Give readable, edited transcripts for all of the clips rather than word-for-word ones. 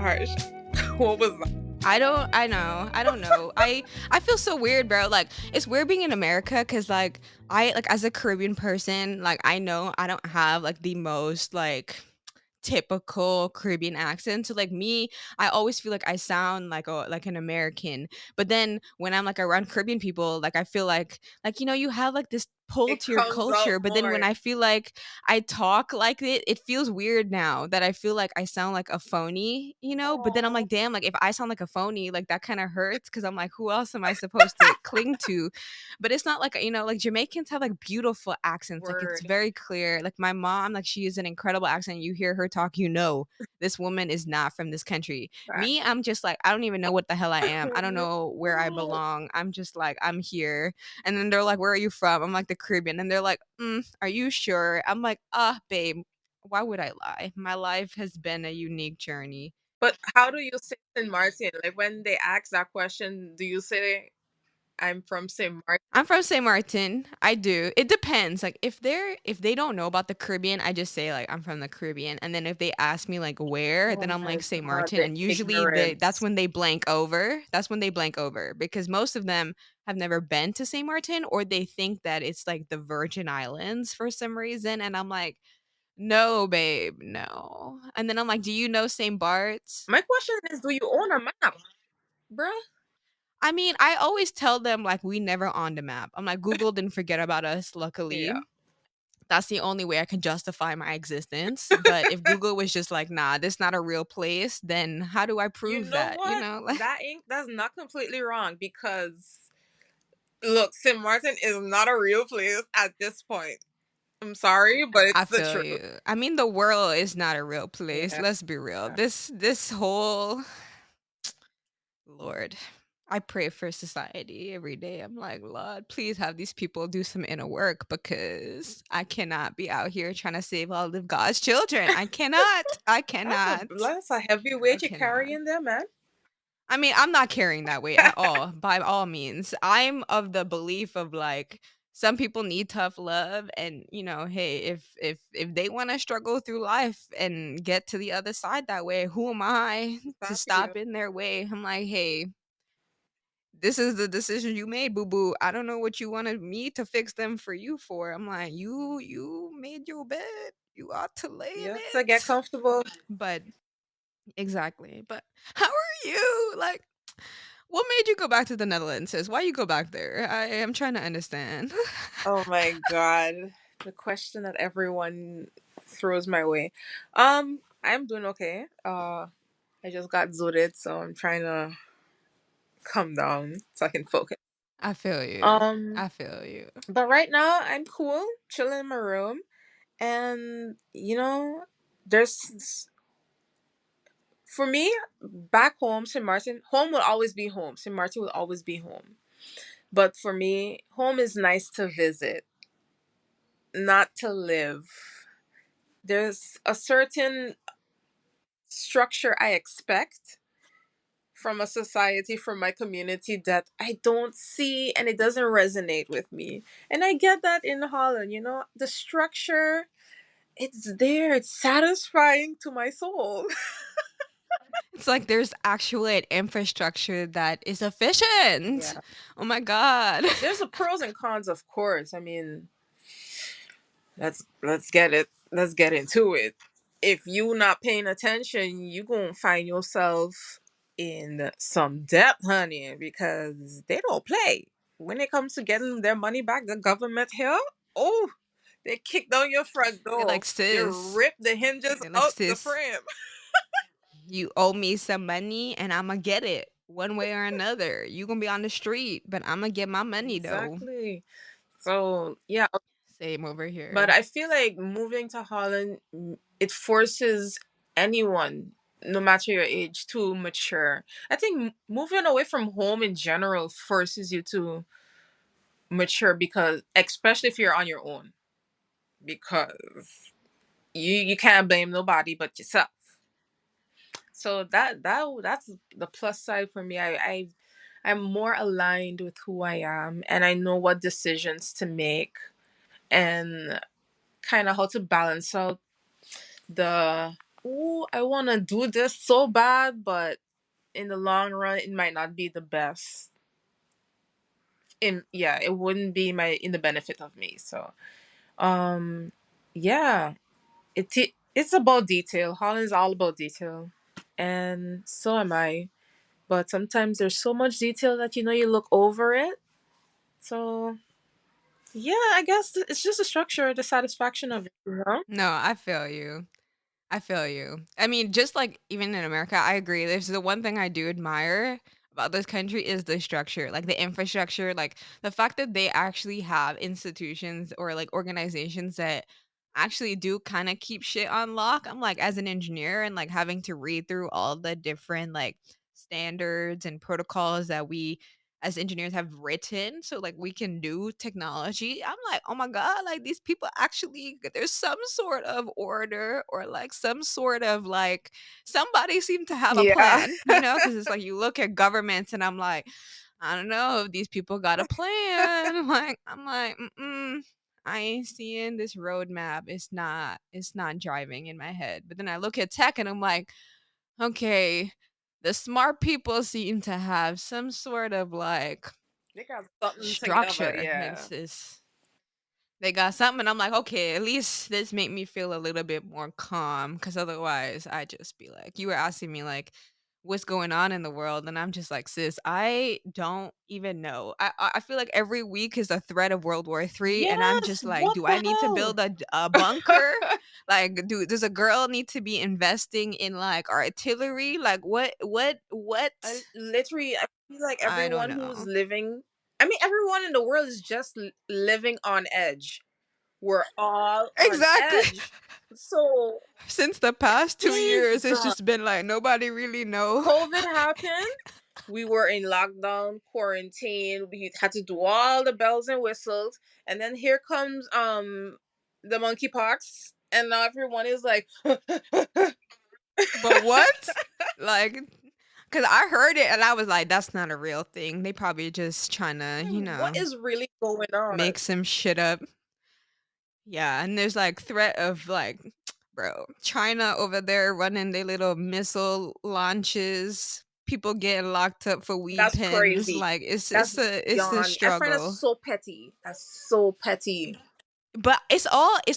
gosh. What was that? I don't know. I feel so weird, bro. Like, it's weird being in America because like as a Caribbean person, like I know I don't have like the most like typical Caribbean accent. So like me, I always feel like I sound like an American. But then when I'm like around Caribbean people, like I feel like you have like this pull It to your comes out culture. But then when more. I feel like I talk like it feels weird now that I feel like I sound like a phony, But then I'm Oh, like, damn, like if I sound like a phony, like that kind of hurts because I'm like, who else am I supposed to cling to? But it's not like, like Jamaicans have like beautiful accents. Like it's word. very clear. Like my mom, like she has an incredible accent. You hear her talk, this woman is not from this country. Fact. Me, I'm just like, I don't even know what the hell I am. I don't know where I belong. I'm just like, I'm here. And then they're like, where are you from? I'm like, the Caribbean. And they're like, are you sure? I'm like, babe, why would I lie? My life has been a unique journey. But how do you say Saint Martin? Like when they ask that question, do you say I'm from Saint Martin? I'm from St. Martin. I do. It depends. Like if they don't know about the Caribbean, I just say like I'm from the Caribbean. And then if they ask me like where, Oh then I'm my like St. god, Martin. the And usually that's ignorance. when they blank over. That's when they blank over because most of them have never been to St. Martin or they think that it's like the Virgin Islands for some reason. And I'm like, no, babe, no. And then I'm like, do you know St. Bart's? My question is, do you own a map, bruh? I mean, I always tell them like we never on the map. I'm like, Google didn't forget about us, Yeah. luckily. That's the only way I can justify my existence. But if Google was just like, nah, this not a real place, then how do I You prove know that? You what? know, like That's not completely wrong because look, St. Martin is not a real place at this point. I'm sorry, but I it's the feel truth. you. I mean, the world is not a real place. Yeah. Let's be real. This whole Lord, I pray for society every day. I'm like, Lord, please have these people do some inner work because I cannot be out here trying to save all of God's children. I cannot. I cannot. That's a heavy I weight you're cannot. carrying there, man. I mean, I'm not carrying that weight at all, by all means. I'm of the belief of like some people need tough love and hey, if they want to struggle through life and get to the other side that way, who am I to Stop you. stop in their way? I'm like, hey, this is the decision you made, boo boo. I don't know what you wanted me to fix them for you for. I'm like, you made your bed. You ought to lay in Yep. So get it. comfortable. But exactly. But how are you? Like, what made you go back to the Netherlands, sis? Why you go back there? I am trying to understand. Oh my god. The question that everyone throws my way. I'm doing okay. I just got zooted, so I'm trying to calm down so I can focus. I feel you. Um, I feel you. but right now I'm cool, chilling in my room, and there's for me back home, St. Martin. Home will always be home. St. Martin will always be home. But for me, home is nice to visit, not to live. There's a certain structure I expect from a society, from my community that I don't see and it doesn't resonate with me. And I get that in Holland, the structure, it's there, it's satisfying to my soul. It's like there's actually an infrastructure that is efficient. Yeah. Oh my god. There's the pros and cons, of course. I mean, let's get it. Let's get into it. If you not paying attention, you gonna find yourself in some debt, honey, because they don't play. When it comes to getting their money back, the government here, oh, they kick down your front They're door. like, They sis. rip the hinges They're like, out the sis, frame. you owe me some money and I'm gonna get it one way or another. You gonna be on the street, but I'm gonna get my money though. Exactly. So yeah, Same over but here. I feel like moving to Holland, it forces anyone, no matter your age, to mature. I think moving away from home in general forces you to mature because, especially if you're on your own, because you can't blame nobody but yourself. So that's the plus side for me. I'm more aligned with who I am, and I know what decisions to make and kind of how to balance out the ooh, I want to do this so bad, but in the long run, it might not be the best. Yeah, it wouldn't be my in the benefit of me. So, um, yeah, it's about detail. Holland's all about detail, and so am I. But sometimes there's so much detail that you look over it. So yeah, I guess it's just the structure, the satisfaction of it. No, I feel you. I feel you. I mean, just like even in America, I agree. There's the one thing I do admire about this country is the structure, like the infrastructure, like the fact that they actually have institutions or like organizations that actually do kind of keep shit on lock. I'm like, as an engineer and like having to read through all the different like standards and protocols that we as engineers have written so like we can do technology. I'm like, oh my god, like these people actually there's some sort of order or like some sort of like somebody seem to have a Yeah. plan, because it's like you look at governments and I'm like, I don't know if these people got a plan. Like I'm like, I ain't seeing this roadmap. It's not driving in my head. But then I look at tech and I'm like, okay, the smart people seem to have some sort of like They got something together, structure. yeah. It's they got something, and I'm like, okay, at least this made me feel a little bit more calm. Because otherwise, I just be like, you were asking me like, what's going on in the world, and I'm just like, sis, I don't even know. I feel like every week is a threat of World War III, and I'm Yes, just like, what do I the need to hell? build a bunker? Like, does a girl need to be investing in like artillery? Like, what? I feel like I don't everyone who's know. living, I mean, everyone in the world is just living on edge. We're all on Exactly. edge. So, Since the past 2 years, please, it's just been like nobody really know. COVID happened. We were in lockdown, quarantine. We had to do all the bells and whistles. And then here comes the monkeypox. And now everyone is like, But what? Like, cause I heard it and I was like, that's not a real thing. They probably just trying to, what is really going on? make some shit up. Yeah, and there's like threat of like, bro, China over there running their little missile launches. People getting locked up for weed That's pens. crazy. Like That's it's a beyond. I find that struggle. so petty. That's so petty. But it's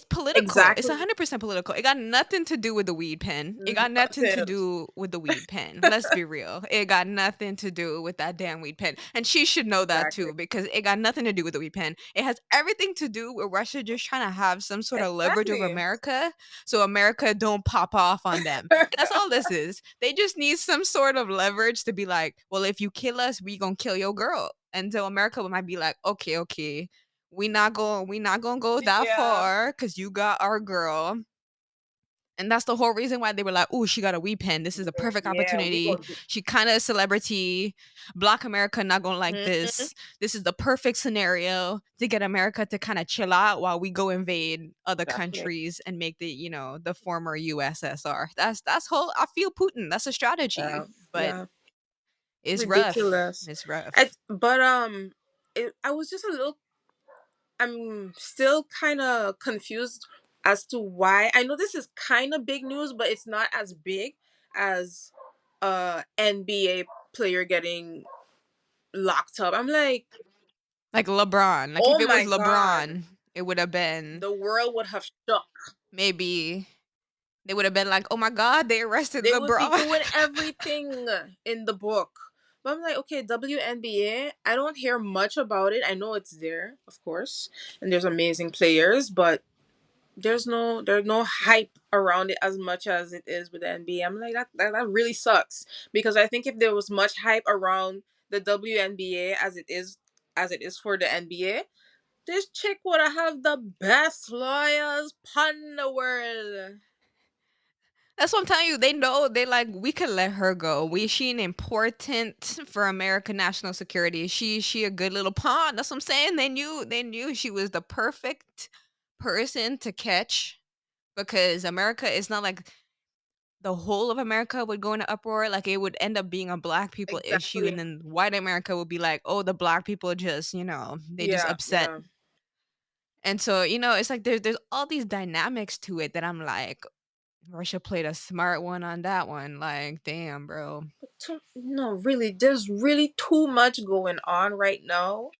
political. It's Exactly. 100% political. It got nothing to do with the weed pen. It got nothing to Nothing. do with the weed pen. Let's be real. It got nothing to do with that damn weed pen. And she should know that Exactly. too because it got nothing to do with the weed pen. It has everything to do with Russia just trying to have some sort of leverage over Exactly. America so America don't pop off on them. That's all this is. They just need some sort of leverage to be like, well, if you kill us, we gonna kill your girl. And so America might be like, okay, okay, we not gonna go that Yeah. far because you got our girl. And that's the whole reason why they were like, oh, she got a weed pen. This is a perfect Yeah. We opportunity. gonna do. She kind of a celebrity. Black America not gonna like Mhm. this. This is the perfect scenario to get America to kind of chill out while we go invade other Exactly. countries and make the former USSR. That's whole. I feel Putin. That's a strategy, Yeah. but Yeah. it's rough. Ridiculous. It's rough. But I was just a little. I'm still kind of confused as to why. I know this is kind of big news, but it's not as big as NBA player getting locked up. I'm like, Like LeBron. Like if oh it was my god, LeBron, it would have been the world would have shook. maybe they would have been like, "Oh my god, they arrested They would be LeBron." doing everything in the book. But I'm like, okay, WNBA, I don't hear much about it. I know it's there, of course, and there's amazing players, but there's no hype around it as much as it is with the NBA. I'm like that really sucks because I think if there was much hype around the WNBA as it is for the NBA, this chick would have the best lawyers pun the world. That's what I'm telling you. They know they like we could let her go. She an important for American national security. She a good little pawn. That's what I'm saying. They knew she was the perfect person to catch because America is not like the whole of America would go into uproar. Like it would end up being a black people issue, Exactly. and then white America would be like, oh, the black people just they just Yeah, upset. yeah. And so it's like there's all these dynamics to it that I'm like, Russia played a smart one on that one. Like, damn, bro. No, really, there's really too much going on right now.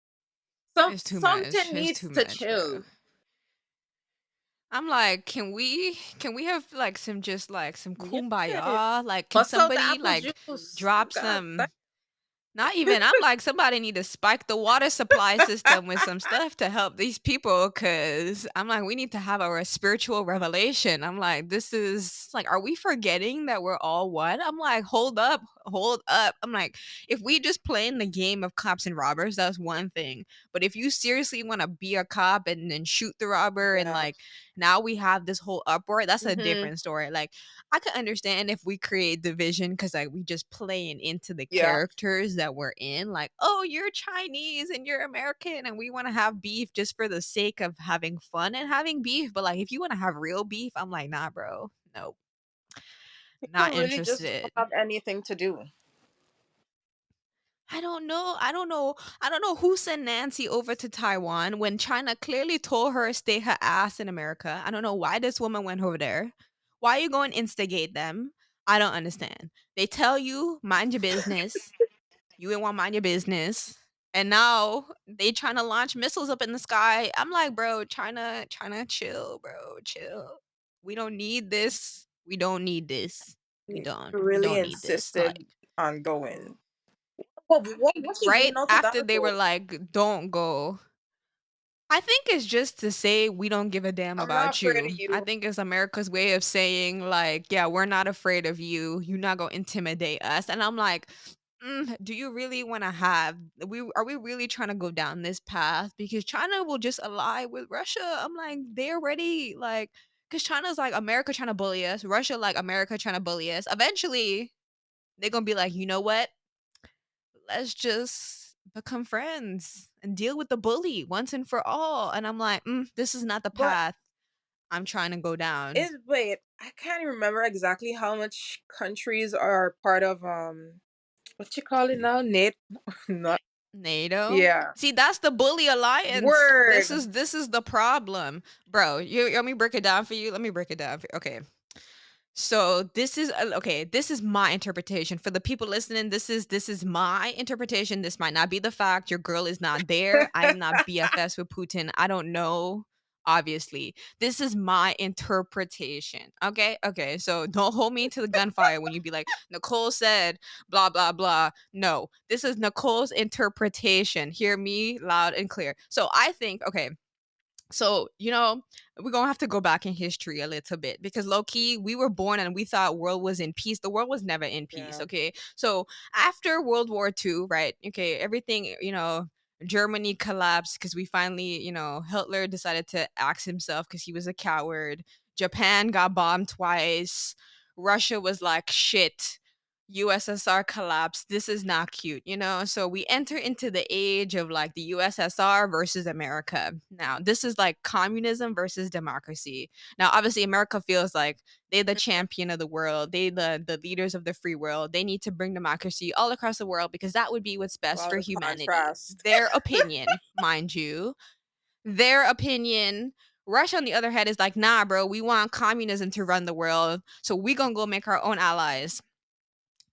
It's too much. Something It's too needs to much, bro. chill. I'm like, can we have like some just like some Yeah. kumbaya? Like, can Bust out the somebody apple like juice. drop God, that, some not even. I'm like, somebody need to spike the water supply system with some stuff to help these people. Cause I'm like, we need to have our spiritual revelation. I'm like, this is like, are we forgetting that we're all one? I'm like, hold up, hold up. I'm like, if we just playing the game of cops and robbers, that's one thing. But if you seriously want to be a cop and then shoot the robber and yeah. like now we have this whole uproar, that's a Hmm. different story. Like I could understand if we create division because like we just playing into the Yeah. characters that we're in. Like, oh, you're Chinese and you're American, and we want to have beef just for the sake of having fun and having beef. But like, if you want to have real beef, I'm like, nah, bro, no, not People really just interested. don't have anything to do. I don't know. I don't know. I don't know who sent Nancy over to Taiwan when China clearly told her stay her ass in America. I don't know why this woman went over there. Why are you going to instigate them? I don't understand. They tell you mind your business. You ain't want to mind your business. And now they trying to launch missiles up in the sky. I'm like, bro, China, chill, bro, chill. We don't need this. We don't need this. We He don't. We really don't need this. Like insisted on going. What's she right going out to after that they were for? like, don't go. I think it's just to say we don't give a damn I'm not about afraid of you. I you. think it's America's way of saying like, yeah, we're not afraid of you. You're not gonna intimidate us. And I'm like, do you really want to have? We are we really trying to go down this path? Because China will just ally with Russia. I'm like, they're ready. Like, because China's like America trying to bully us, Russia like America trying to bully us. Eventually, they're gonna be like, you know what? Let's just become friends and deal with the bully once and for all. And I'm like, this is not the But path I'm trying to go down. it wait, I can't even remember exactly how much countries are part of what you call it now? Nate not NATO. yeah. See, that's the bully alliance. This Word. is this is the problem, bro. You let me break it down for you. Let me break it down. Okay, so this is okay. This is my interpretation for the people listening. This is my interpretation. This might not be the fact. Your girl is not there. I am not BFS with Putin. I don't know. Obviously, this is my interpretation. Okay, okay. So don't hold me to the gunfire when you be like Nicole said blah blah blah. No, this is Nicole's interpretation. Hear me loud and clear. So I think okay. So, we're gonna have to go back in history a little bit because low key, we were born and we thought world was in peace. The world was never in peace. Yeah. Okay. So after World War II, right? Okay, everything, Germany collapsed because we finally, Hitler decided to axe himself because he was a coward. Japan got bombed twice. Russia was like shit. USSR collapsed. This is not cute. So we enter into the age of like the USSR versus America. Now, this is like communism versus democracy. Now, obviously, America feels like they're the champion of the world. They the leaders of the free world. They need to bring democracy all across the world because that would be what's best Wow, for the humanity. contrast. Their opinion, mind you. Their opinion. Russia, on the other hand, is like, nah, bro, we want communism to run the world. So we gonna go make our own allies.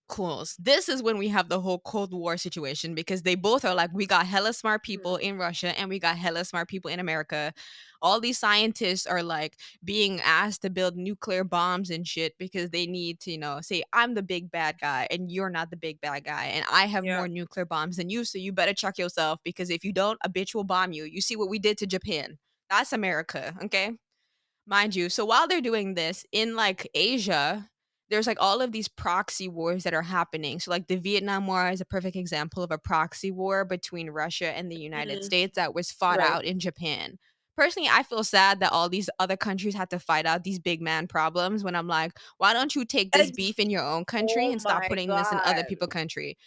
Cool. This is when we have the whole Cold War situation because they both are like, we got hella smart people Hmm. in Russia and we got hella smart people in America. All these scientists are like being asked to build nuclear bombs and shit because they need to, say, I'm the big bad guy and you're not the big bad guy. And I have Yeah. more nuclear bombs than you. So you better check yourself because if you don't, a bitch will bomb you. You see what we did to Japan. That's America. Okay, mind you. So while they're doing this in like Asia, there's like all of these proxy wars that are happening. So like the Vietnam War is a perfect example of a proxy war between Russia and the United Hmm. States that was fought Right. out in Japan. Personally, I feel sad that all these other countries had to fight out these big man problems when I'm like, why don't you take this Ex- beef in your own country oh and stop my putting this in other god. people's country?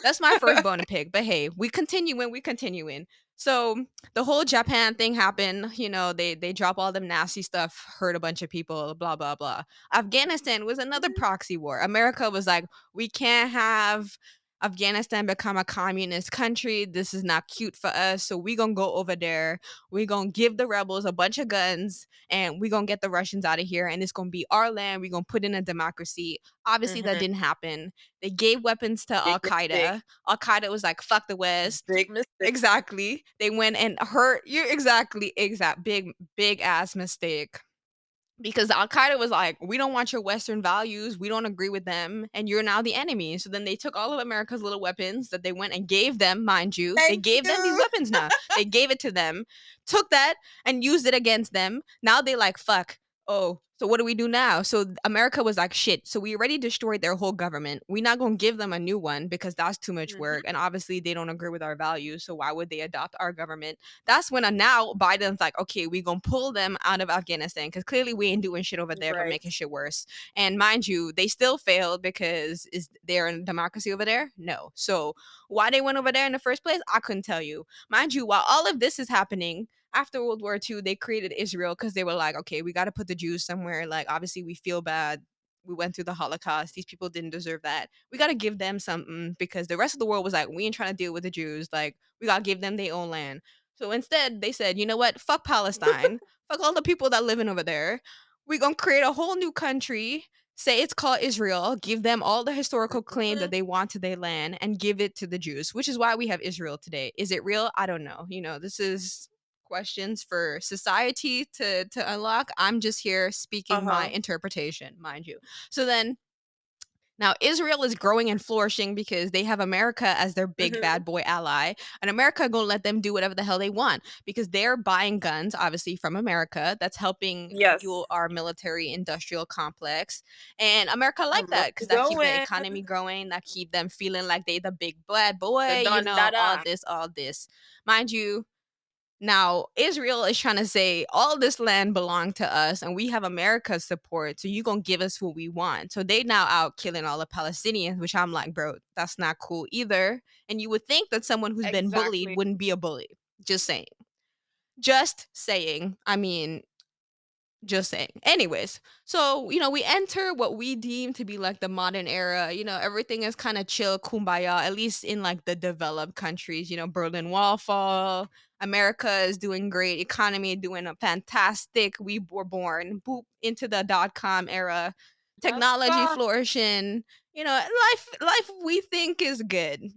That's my first bone to pick. But hey, we continuing. So the whole Japan thing happened. They drop all them nasty stuff, hurt a bunch of people, blah blah blah. Afghanistan was another proxy war. America was like, we can't have Afghanistan become a communist country. This is not cute for us. So we gonna go over there. We gonna give the rebels a bunch of guns and we gonna get the Russians out of here. And it's gonna be our land. We gonna put in a democracy. Obviously, that Mhm. didn't happen. They gave weapons to Big Al mistake. Qaeda. Al Qaeda was like, fuck the West. Big mistake. Exactly. They went and hurt you. Exact. Big ass mistake, because Al Qaeda was like, we don't want your Western values. We don't agree with them. And you're now the enemy. So then they took all of America's little weapons that they went and gave them, mind you. They Thank gave them these you. weapons now. They gave it to them, took that and used it against them. Now they like, fuck. Oh, so what do we do now? So America was like, shit. So we already destroyed their whole government. We're not going to give them a new one because that's too much Mhm. work. And obviously they don't agree with our values. So why would they adopt our government? That's when now Biden's like, okay, we gonna pull them out of Afghanistan because clearly we ain't doing shit over there but Right. making shit worse. And mind you, they still failed because is there a democracy over there? No. So why they went over there in the first place, I couldn't tell you. Mind you, while all of this is happening, after World War II, they created Israel because they were like, okay, we got to put the Jews somewhere. Like, obviously, we feel bad. We went through the Holocaust. These people didn't deserve that. We got to give them something because the rest of the world was like, we ain't trying to deal with the Jews. Like, we got to give them their own land. So instead, they said, you know what? Fuck Palestine. Fuck all the people that living over there. We're going to create a whole new country. Say it's called Israel. Give them all the historical claim that Mhm. they want to their land and give it to the Jews, which is why we have Israel today. Is it real? I don't know. This is questions for society to unlock. I'm just here speaking my Uh-huh. interpretation, mind you. So then now Israel is growing and flourishing because they have America as their big Mhm. bad boy ally, and America gonna let them do whatever the hell they want because they're buying guns, obviously from America. That's helping Yes. fuel our military industrial complex, and America like I'm that because that keep the going. economy growing, that keep them feeling like they the big bad The boy. Don All Dada. this, mind you. Now, Israel is trying to say all this land belonged to us and we have America's support, so you going to give us what we want. So they now out killing all the Palestinians, which I'm like, bro, that's not cool either. And you would think that someone who's been bullied Exactly. wouldn't be a bully. Just saying. Just saying. I mean, just saying. Anyways, so we enter what we deem to be like the modern era. Everything is kind of chill, kumbaya, at least in like the developed countries. Berlin Wall fall. America is doing great. Economy doing a fantastic. We were born boop into the .com era. Let's Technology go. flourishing. Life we think is good,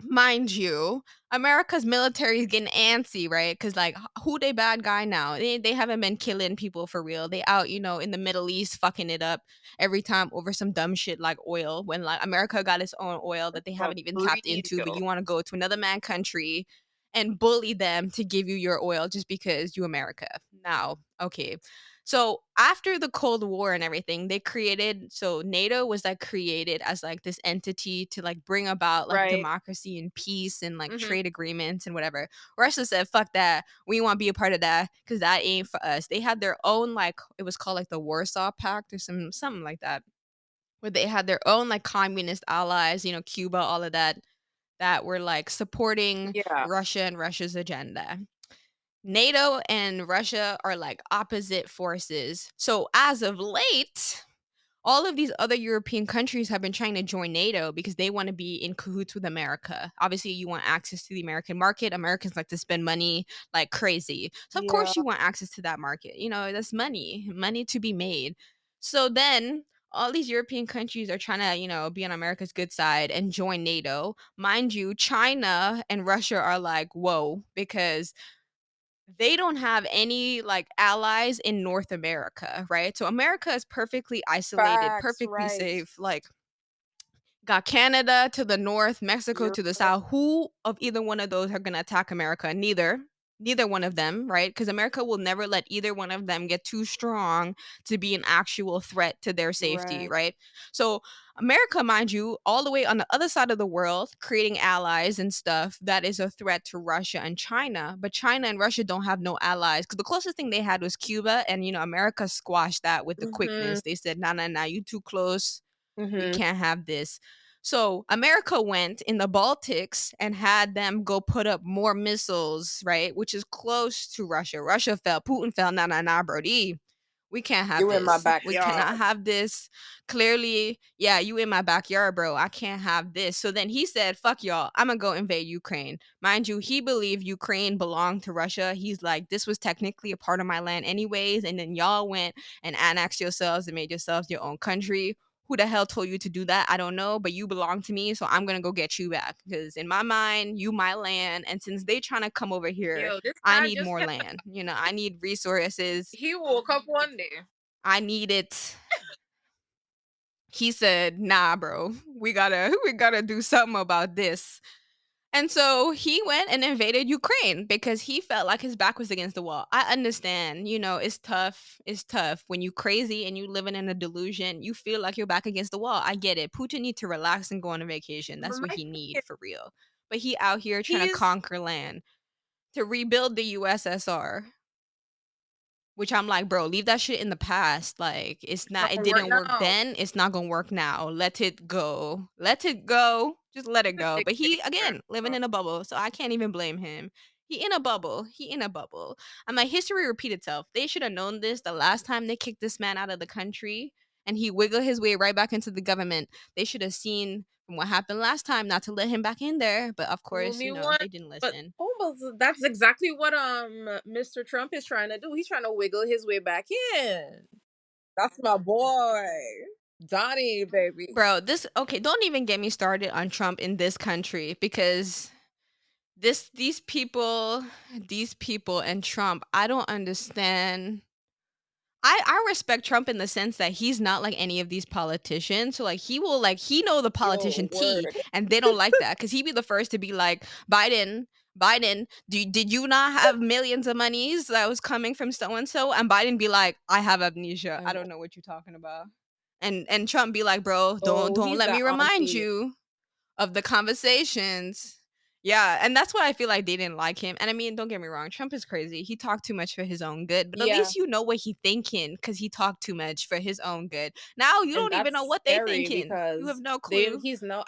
mind you. America's military is getting antsy, right? Because like, who they bad guy now? They haven't been killing people for real. They out, in the Middle East fucking it up every time over some dumb shit like oil. When like America got its own oil that they For haven't even tapped into, but real. you want to go to another man country and bully them to give you your oil just because you America. Now, okay. So after the Cold War and everything, they created, so NATO was like created as like this entity to like bring about like Right. democracy and peace and like Mhm. trade agreements and whatever. Russia said, fuck that. We want to be a part of that because that ain't for us. They had their own, like, it was called like the Warsaw Pact or something like that, where they had their own like communist allies, Cuba, all of that were like supporting Yeah. Russia and Russia's agenda. NATO and Russia are like opposite forces. So as of late, all of these other European countries have been trying to join NATO because they want to be in cahoots with America. Obviously, you want access to the American market. Americans like to spend money like crazy. So, of Yeah. course, you want access to that market. That's money to be made. So then all these European countries are trying to, be on America's good side and join NATO. Mind you, China and Russia are like, whoa, because they don't have any like allies in North America, right? So America is perfectly isolated, Facts. perfectly Right. safe. Like, got Canada to the north, Mexico to the Europe. south. Who of either one of those are going to attack America? Neither. Neither one of them, right? Because America will never let either one of them get too strong to be an actual threat to their safety, Right. right? So, America, mind you, all the way on the other side of the world, creating allies and stuff that is a threat to Russia and China. But China and Russia don't have no allies because the closest thing they had was Cuba. And, America squashed that with the Mhm. quickness. They said, nah, nah, nah, you too close, we Mhm. can't have this. So America went in the Baltics and had them go put up more missiles, right? Which is close to Russia. Russia fell, Putin fell, nah, nah, nah, Brody. We can't have You in my this. We cannot backyard. have this. Clearly, yeah, you in my backyard, bro. I can't have this. So then he said, fuck y'all. I'm going to go invade Ukraine. Mind you, he believed Ukraine belonged to Russia. He's like, this was technically a part of my land, anyways. And then y'all went and annexed yourselves and made yourselves your own country. Who the hell told you to do that? I don't know, but you belong to me, so I'm gonna go get you back. Because in my mind, you my land, and since they trying to come over here, Yo, this I man need just more kept. land. I need resources. He woke up one day. I need it. He said, "Nah, bro, we gotta do something about this." And so he went and invaded Ukraine because he felt like his back was against the wall. I understand, it's tough. It's tough when you crazy and you living in a delusion. You feel like you're back against the wall. I get it. Putin need to relax and go on a vacation. But That's my what he thing need is, for real. But he out here trying to he's conquer land to rebuild the USSR. Which I'm like, bro, leave that shit in the past. Like, not it gonna work didn't work now. then. It's not gonna work now. Let it go. Let it go. Just let it He's a go. But he, dictator. again, living in a bubble. So I can't even blame him. He in a bubble. He in a bubble. I'm like, history repeat itself. They should have known this the last time they kicked this man out of the country and he wiggled his way right back into the government. They should have seen from what happened last time not to let him back in there. But of Fool course, me one. they didn't But listen. almost that's exactly what Mr. Trump is trying to do. He's trying to wiggle his way back in. That's my boy. Donnie, baby. Bro, okay, don't even get me started on Trump in this country because this these people and Trump, I don't understand. I respect Trump in the sense that he's not like any of these politicians. So like he know the Yo, politician T word. and they don't like that cuz he'd be the first to be like Biden, did you not have millions of monies that was coming from so and so? And Biden be like, I have amnesia. I And don't know what you're talking about. And Trump be like, bro, oh, don't he's let me that remind auntie. you of the conversations. Yeah, and that's why I feel like they didn't like him. And I mean, don't get me wrong, Trump is crazy. He talked too much for his own good, but at Yeah, least you know what he thinking because he talked too much for his own good. Now you and don't even that's know what they scary thinking. You have because no they clue. he's now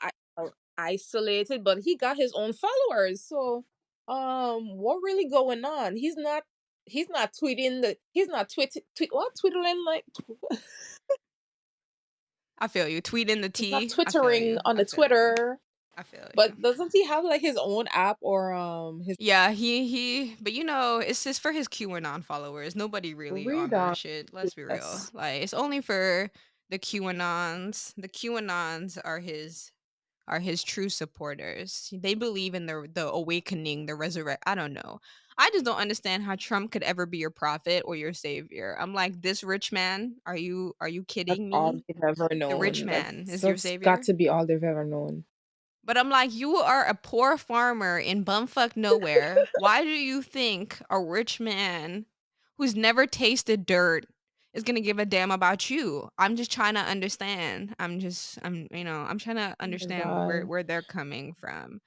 isolated, but he got his own followers. So, what really going on? He's not tweeting he's not twittering like I feel you. Tweet in the he's not T. I feel twittering you. on I the feel you. Twitter. I feel you. But doesn't he have like his own app or his Yeah, but it's just for his QAnon followers. Nobody really read on that on? shit. Let's be real. Yes, Like it's only for the QAnons. The QAnons are his true supporters. They believe in the awakening, the resurrect. I don't know. I just don't understand how Trump could ever be your prophet or your savior. I'm like, this rich man, are you that's kidding all me? they've ever The rich known. man is your That's got savior? to be all they've ever known. But I'm like, you are a poor farmer in bumfuck nowhere. Why do you think a rich man who's never tasted dirt is gonna give a damn about you? I'm just trying to understand. I'm trying to Oh my understand god. where they're coming from.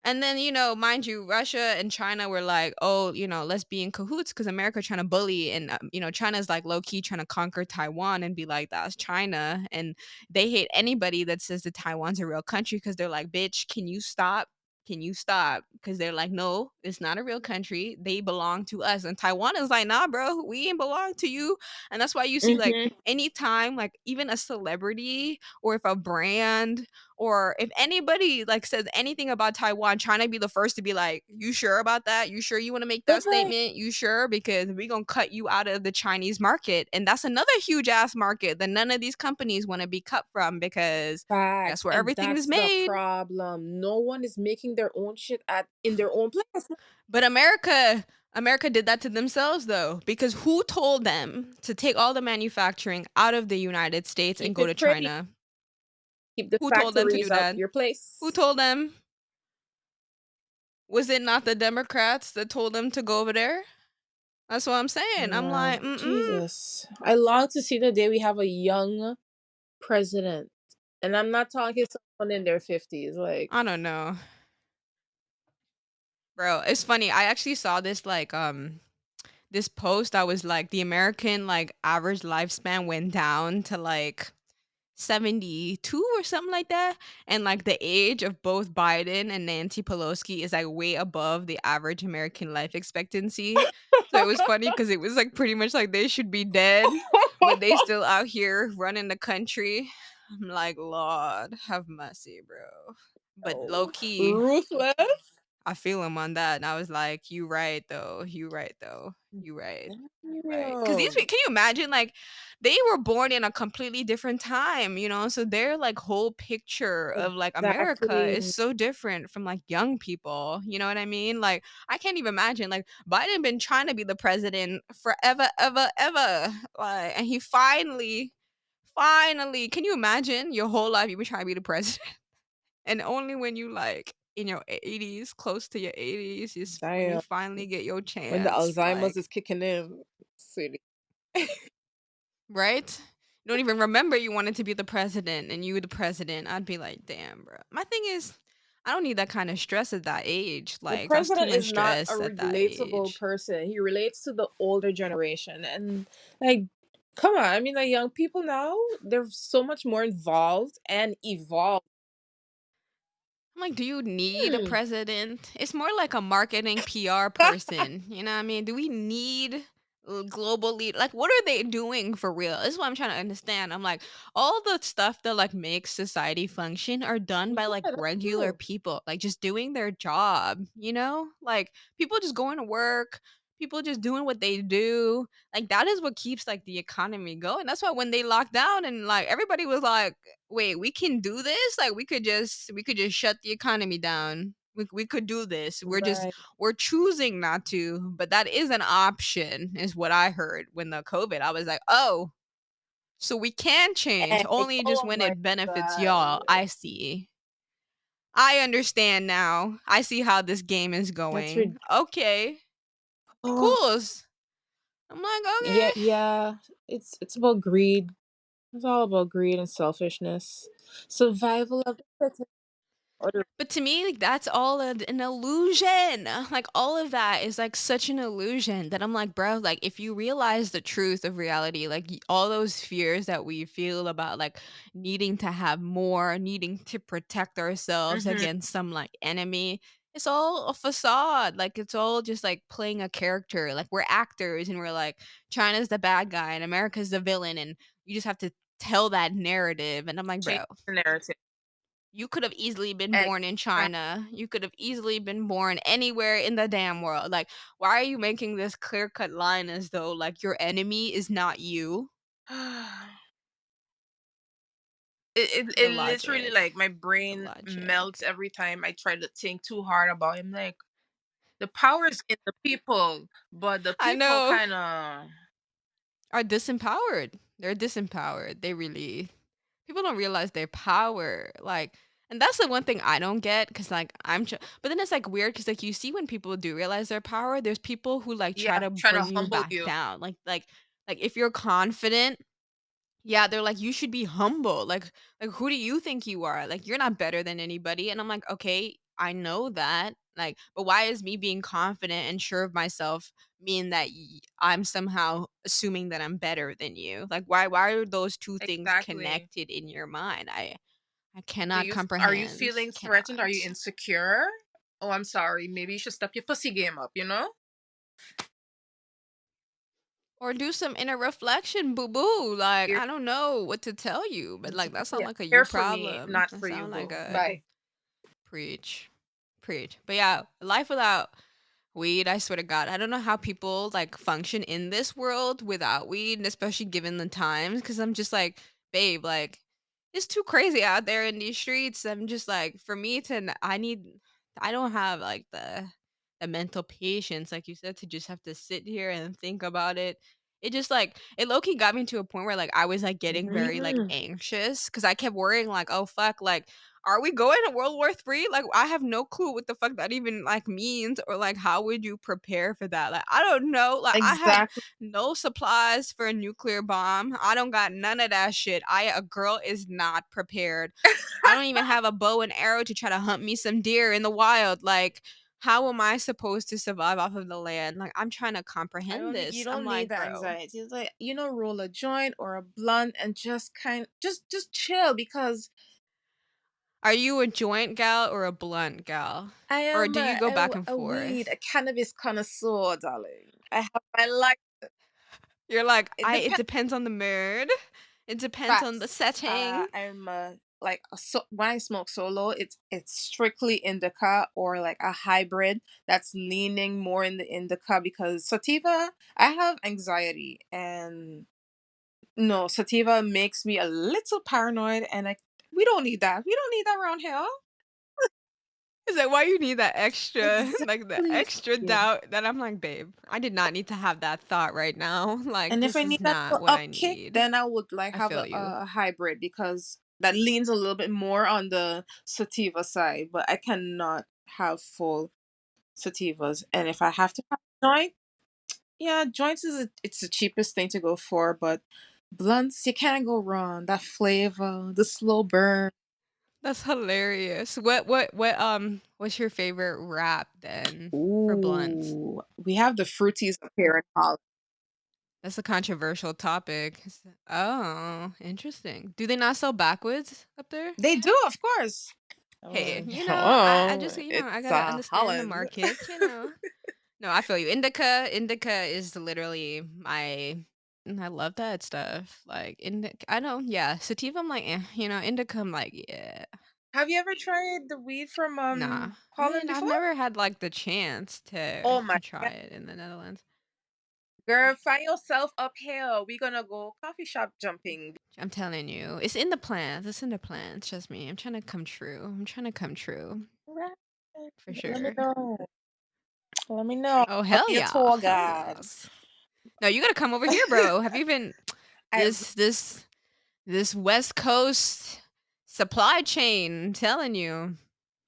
And then, mind you, Russia and China were like, oh, let's be in cahoots because America trying to bully. And, China's like low key trying to conquer Taiwan and be like, that's China. And they hate anybody that says that Taiwan's a real country because they're like, bitch, can you stop? Can you stop? Because they're like, no, it's not a real country. They belong to us. And Taiwan is like, nah, bro, we ain't belong to you. And that's why you see, like, Mm-hmm. anytime, like, even a celebrity or if a brand or if anybody like says anything about Taiwan, China be the first to be like, "You sure about that? You sure you want to make that That's right. statement? You sure? Because we gonna cut you out of the Chinese market, and that's another huge ass market that none of these companies want to be cut from because that's Facts. where And everything is that's the made." problem. No one is making their own shit at in their own place. But America did that to themselves though, because who told them to take all the manufacturing out of the United States and Keep go to it pretty. China? Keep the Who told them to do factories out that? your Who place. told them? Was it not the Democrats that told them to go over there? That's what I'm saying. I'm Yeah, like, mm-mm. Jesus. I long to see the day we have a young president. And I'm not talking someone in their 50s. Like, I don't know. Bro, it's funny. I actually saw this post that was like the American like average lifespan went down to like 72 or something like that. And like the age of both Biden and Nancy Pelosi is like way above the average American life expectancy. So it was funny because it was like pretty much like they should be dead, but they still out here running the country. I'm like, Lord, have mercy, bro. But low Oh, key, ruthless. I feel him on that. And I was like, you right though. You right though. You right. You right. Cause these Damn. can you imagine like they were born in a completely different time, you know? So their like whole picture of like America is Exactly. so different from like young people. You know what I mean? Like I can't even imagine like Biden been trying to be the president forever, ever, ever. Like and he finally, can you imagine your whole life you been trying to be the president? And only when you like in your 80s, close to your 80s, is when you Damn. finally get your When the chance. Alzheimer's Like, is kicking in, sweetie. right? You don't even remember you wanted to be the president and you were the president. I'd be like, damn, bro. My thing is, I don't need that kind of stress at that age. The Like, that's too president much is not a stress at that relatable age. person. He relates to the older generation. And, like, come on. I mean, like, young people now, they're so much more involved and evolved. I'm like, do you need a Hmm. president? It's more like a marketing PR person. You know what I mean? Do we need global lead? Like, what are they doing for real? This is what I'm trying to understand. I'm like, all the stuff that like makes society function are done Yeah, by like that's regular true. people, like just doing their job, you know? Like people just going to work, people just doing what they do. Like that is what keeps like the economy going. That's why when they locked down and like everybody was like, wait, we can do this? Like we could just shut the economy down. We could do this. Right. We're choosing not to, but that is an option, is what I heard when the COVID. I was like, oh, so we can change And, only just oh when my it benefits y'all. God. I see. I understand now. I see how this game is That's going. ridiculous. Okay. Oh, Cool. I'm like, yeah, okay. yeah. It's about greed. It's all about greed and selfishness. Survival of the fittest. Or the- But to me, like, that's all an illusion. Like all of that is like such an illusion that I'm like, bro, like if you realize the truth of reality, like all those fears that we feel about like needing to have more, needing to protect ourselves Mhm. against some like enemy, it's all a facade. Like it's all just like playing a character. Like we're actors and we're like China's the bad guy and America's the villain and you just have to tell that narrative. And I'm like, Change bro, the narrative. you could have easily been born in Exactly. China. You could have easily been born anywhere in the damn world. Like, why are you making this clear cut line as though like your enemy is not you? It The literally, logic. like, my The brain melts logic. every time I try to think too hard about him. Like, the power is in the people, but the I people know. kind of Are disempowered. They're disempowered. They really people don't realize their power. Like and that's the one thing I don't get cuz like but then it's like weird cuz like you see when people do realize their power, there's people who like try yeah, to trying to bring you humble back you. down. Like if you're confident. Yeah, they're like, "You should be humble." Like, who do you think you are? Like, you're not better than anybody. And I'm like, "Okay, I know that." Like, but why is me being confident and sure of myself mean that I'm somehow assuming that I'm better than you? Like, why are those two things Exactly. connected in your mind? I Do cannot you Are you comprehend. feeling threatened? Are you Cannot. insecure? Oh, I'm sorry. Maybe you should step your pussy game up, you know? Or do some inner reflection, boo boo. Like, Here, I don't know what to tell you, but like that sounds yeah. like a you Here for me, problem. not That for you, sound like boo. a Bye. preach. Preach. But yeah, life without weed, I swear to God, I don't know how people like function in this world without weed, and especially given the times. Cause I'm just like, babe, like it's too crazy out there in these streets. I'm just like, for me to, I don't have like the mental patience, like you said, to just have to sit here and think about it. It just like it low key got me to a point where like I was like getting very like Mhm. anxious because I kept worrying like, oh fuck, like are we going to World War III? Like, I have no clue what the fuck that even like means, or like how would you prepare for that? Like, I don't know. Like, I have Exactly. no supplies for a nuclear bomb. I don't got none of that shit. A girl is not prepared. I don't even have a bow and arrow to try to hunt me some deer in the wild. Like, how am I supposed to survive off of the land? Like, I'm trying to I comprehend don't need you this. I'm don't need like, the bro, anxiety. It's like, roll a joint or a blunt and just just chill because are you a joint gal or a blunt gal? I Or am do you go back and a weed, forth? a cannabis connoisseur, darling. I have my life. You're like, It I it depends. depends on the mood. It depends on the Facts. setting. I'm like when I smoke solo, it's strictly indica or like a hybrid that's leaning more in the indica because sativa. I have anxiety and no sativa makes me a little paranoid and we don't need that. We don't need that around here. Is that why you need that extra, like the Exactly. extra doubt that I'm like, babe, I did not need to have that thought right now. Like, And if this I is need that not for what I upkick, need. then I would like I have feel you. a hybrid because that leans a little bit more on the sativa side, but I cannot have full sativas. And if I have to have a joint, yeah, joints it's the cheapest thing to go for, but blunts you can't go wrong. That flavor, the slow burn. That's hilarious. What's your favorite wrap then for blunts? Ooh, we have the fruities up here in Holland. That's a controversial topic. Oh, interesting. Do they not sell backwoods up there? They do, of course. Hey, I just, Oh, I it's gotta understand the Holland. market. No, I feel you. Indica is literally my. I love that stuff. Like indica, I know. Yeah, sativa. I'm like, indica. I'm like, yeah, Have you ever tried the weed from nah. I Holland mean, I've before? never had like the chance to Oh my try god. it in the Netherlands. Girl, find yourself up here. We're gonna go coffee shop jumping. I'm telling you, it's in the plans. It's in the plans. Trust me. I'm trying to come true. I'm trying to come true Right. for Let me sure. know. Let me know. Oh I'll hell be your yeah, tour hell guide. yes. No, you gotta come over here, bro. Have you been I this West Coast supply chain? I'm telling you,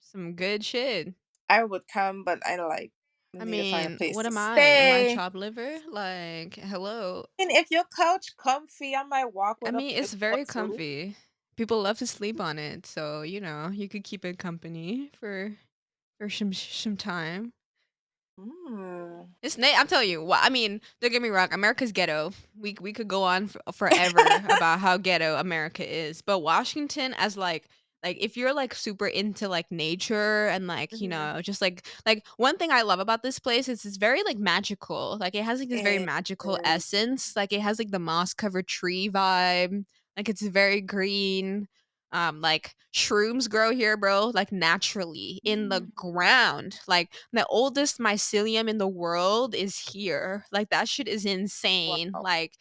some good shit. I would come, but I like I need to find a mean, place what to am I? Am I stay. chopped liver? Like, hello. And if your couch comfy, I might walk I with a mean, it's pillow or very two. comfy. People love to sleep on it, so you could keep it company for some time. Mm. I'm telling you, I mean, don't get me wrong. America's ghetto. We could go on forever about how ghetto America is, but Washington, as like if you're like super into like nature and like Hmm. just like one thing I love about this place is it's very like magical. Like it has like this very It magical is. essence. Like it has like the moss covered tree vibe. Like it's very green. Like shrooms grow here, bro, like naturally in the Mm. ground. Like the oldest mycelium in the world is here. Like that shit is insane. Wow. Like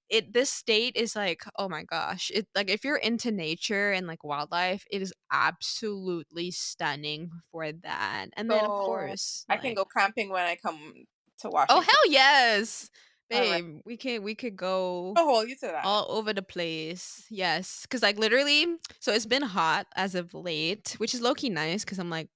it this state is like, oh my gosh. It like if you're into nature and like wildlife, it is absolutely stunning for that. And then of So course, I can like, go camping when I come to oh Washington. hell yes. All right. Babe, we could go I'll hold you to that. all over the place. Yes, because like literally, so it's been hot as of late, which is low key nice. Because I'm like,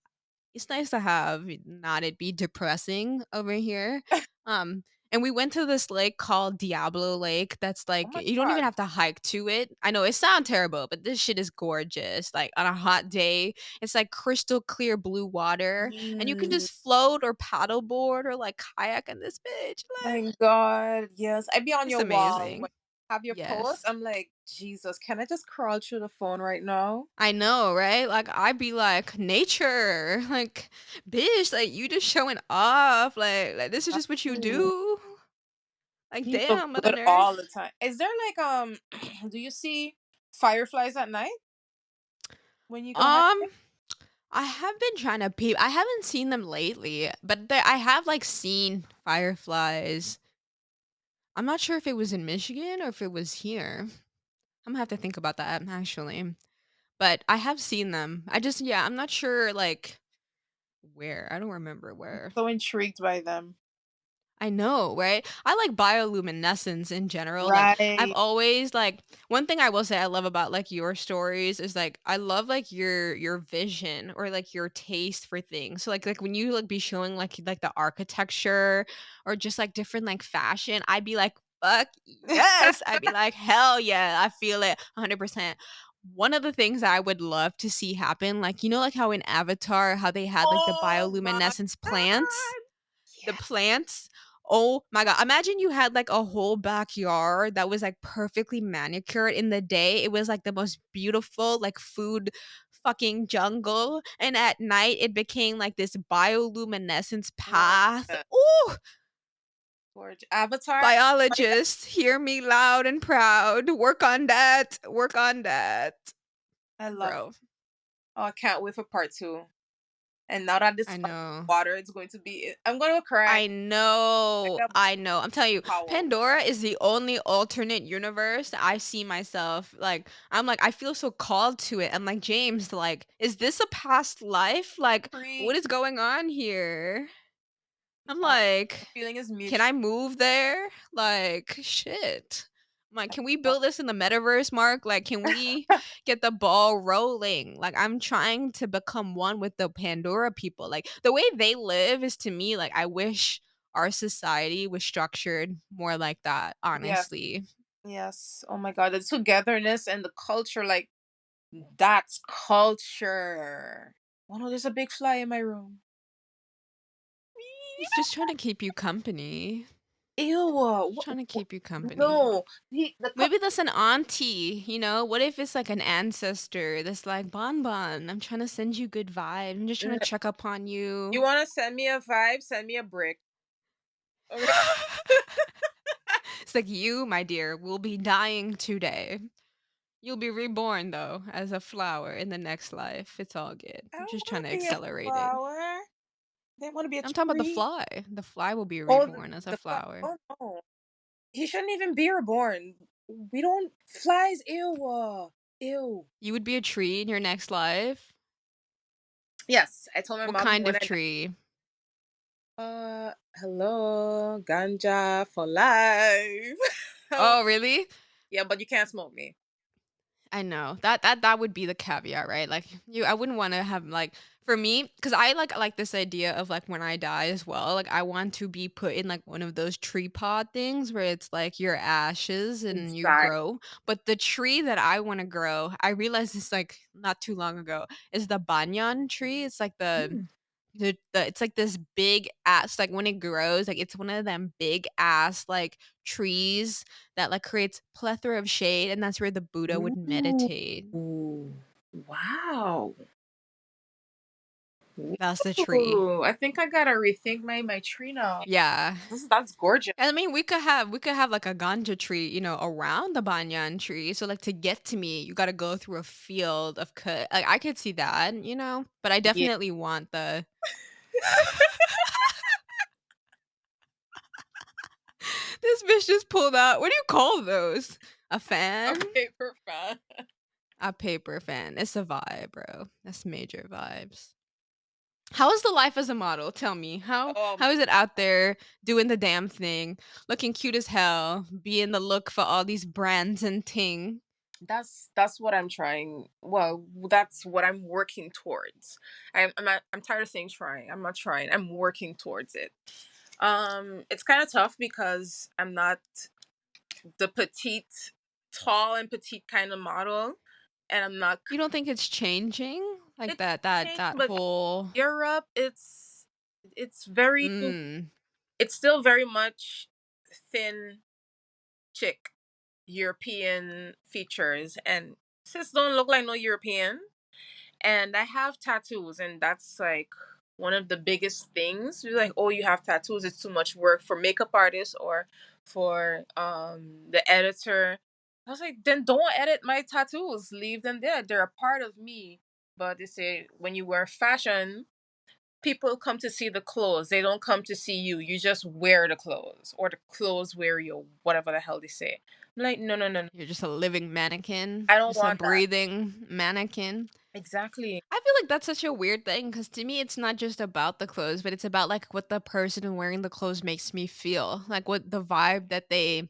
it's nice to have not it be depressing over here. Um, and we went to this lake called Diablo Lake. That's Oh like my you don't even god. have to hike to it. I know it sounds terrible, but this shit is gorgeous. Like on a hot day, it's like crystal clear blue water, and you can Mm. just float or paddleboard or like kayak in this bitch. Like My God, yes. I'd be on it's your wall when amazing. you have your post. Yes. I'm like, Jesus, can I just crawl through the phone right now? I know, right? Like I'd be like, nature, like, bitch, like you just showing off, like this is just what you Ooh, do. Like, you look damn, Mother good Earth. all the time. Is there like do you see fireflies at night when you go hiking? Um, I have been trying to peep. I haven't seen them lately, but I have like seen fireflies. I'm not sure if it was in Michigan or if it was here. I'm gonna have to think about that actually. But I have seen them. Yeah, I'm not sure like where. I don't remember where. So intrigued by them. I know, right? I like bioluminescence in general. Like I've Right. always like one thing I will say I love about like your stories is like I love like your vision or like your taste for things. So like when you like be showing like the architecture or just like different like fashion, I'd be like fuck yes. I'd be like hell yeah, I feel it 100%. one of the things I would love to see happen, like, like how in Avatar, how they had like the Oh my bioluminescence plants? god. The Yes. plants. Oh my god. Imagine you had like a whole backyard that was like perfectly manicured in the day. It was like the most beautiful, like food fucking jungle. And at night it became like this bioluminescence path. Gorgeous. Ooh, Gorgeous. Avatar. Oh my god. biologists, hear me loud and proud. Work on that. Work on that. I love it. Bro. Oh, I can't wait for part two. And now that this I fucking know. water, it's going to be. I'm going to cry. I know. Like a I know. I'm telling you, howl. Pandora is the only alternate universe I see myself. Like, I'm like, I feel so called to it. I'm like, James, like, is this a past life? Like, what Free. is going on here? I'm Uh, like, the feeling is can mutual. I move there? Like, shit. I'm like, can we Uh, build this in the metaverse, Mark? Like, can we get the ball rolling? Like, I'm trying to become one with the Pandora people. Like, the way they live is to me, like, I wish our society was structured more like that, yes. honestly. Yes. Oh my god. The togetherness and the culture, like that's culture. Oh no, there's a big fly in my room. He's just trying to keep you company. Ew. Just trying to keep you company. No. The Maybe that's an auntie, What if it's like an ancestor that's like, Bon Bon, I'm trying to send you good vibes. I'm just trying to check up on you you. want to send me a vibe? Send me a brick. Okay. It's like, you, my dear, will be dying today. You'll be reborn, though, as a flower in the next life. It's all good. I I'm don't just want trying to to be a accelerate it. flower. They want to be a I'm talking about the tree. fly. The fly will be Oh, reborn as a the fly. flower. Oh no. He shouldn't even be reborn. We don't flies. Ew. Ew. You would be a tree in your next life? Yes, I told my What mom kind when of I tree? hello, ganja for life. Oh, really? Yeah, but you can't smoke me. I know. That would be the caveat, right? Like I wouldn't want to have like for me cuz I like this idea of like when I die as well. Like I want to be put in like one of those tree pod things where it's like your ashes and you Exactly. grow. But the tree that I want to grow, I realized this like not too long ago, is the banyan tree. It's like the it's like this big ass like when it grows like it's one of them big ass like trees that like creates plethora of shade and that's where the Buddha would meditate. Ooh. Wow. That's the tree. Ooh, I think I gotta rethink my tree now. Yeah. That's gorgeous. I mean, we could have like a ganja tree, around the banyan tree. So like to get to me, you got to go through a field of cut. Like I could see that. But I Yeah. definitely want the. This bitch just pulled out. What do you call those? A A fan? paper fan. A paper fan. It's a vibe, bro. That's major vibes. How is the life as a model? Tell me. How My is it out there doing the damn thing, looking cute as hell, being the look for all these brands and ting? that's what I'm trying. Well, that's what I'm working towards. I'm tired of saying trying. I'm not trying. I'm working towards it. It's kind of tough because I'm not the petite, tall and petite kind of model, and I'm not. You don't think it's changing? Like It's that changing, but whole Europe, it's very, mm. it's still very much thin chick, European features, and sis don't look like no European. And I have tattoos, and that's like one of the biggest things. You're like, oh, you have tattoos, it's too much work for makeup artists or for the editor. I was like, then don't edit my tattoos. Leave them there. They're a part of me. But they say when you wear fashion, people come to see the clothes. They don't come to see you. You just wear the clothes, or the clothes wear you, whatever the hell they say. I'm like, no, no, no, no. You're just a living mannequin, I don't just a want that. breathing mannequin. Exactly. I feel like that's such a weird thing because to me, it's not just about the clothes, but it's about like what the person wearing the clothes makes me feel, like what the vibe that they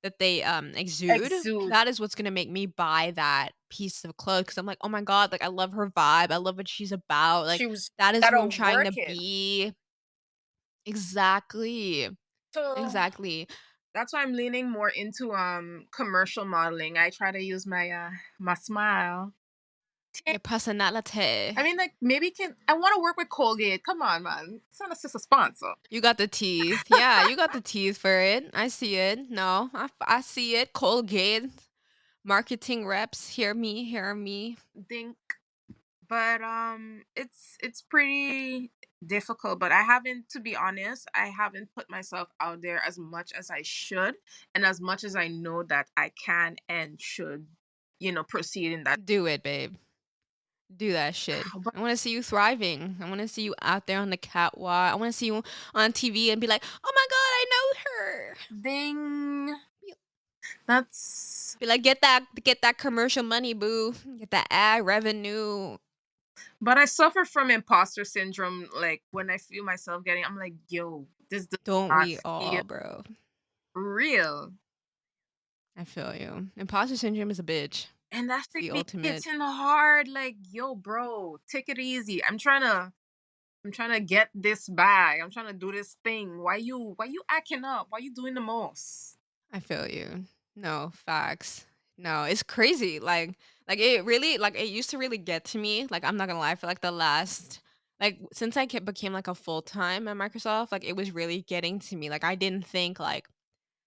exude. Exude. That is what's gonna make me buy that piece of clothes because I'm like, oh my god, like I love her vibe, I love what she's about. Like She was that is who gotta I'm trying to work it. be. Exactly, So exactly. That's why I'm leaning more into commercial modeling. I try to use my smile. Your personality. I mean, like, maybe can I want to work with Colgate? Come on, man. It's not just a sponsor. You got the teeth. Yeah, you got the teeth for it. I see it. No, I see it. Colgate. Marketing reps. Hear me. Hear me. Think, but it's pretty difficult. But I haven't, to be honest, I haven't put myself out there as much as I should, and as much as I know that I can and should, proceed in that. Do it, babe. Do that shit. But I want to see you thriving. I want to see you out there on the catwalk. I want to see you on TV and be like, "Oh my god, I know her." ding, that's. Be like, get that commercial money, boo. Get that ad revenue." But I suffer from imposter syndrome. Like when I feel myself getting, I'm like, yo, this does Don't not we feel all, bro? real. I feel you. Imposter syndrome is a bitch. And that It's shit the be ultimate. hitting hard. Like, yo, bro, take it easy. I'm trying to get this bag. I'm trying to do this thing. Why you acting up? Why you doing the most? I feel you. No, facts. No, it's crazy. Like it really like it used to really get to me. Like I'm not gonna lie, for like the last like since became like a full time at Microsoft, like it was really getting to me. Like I didn't think like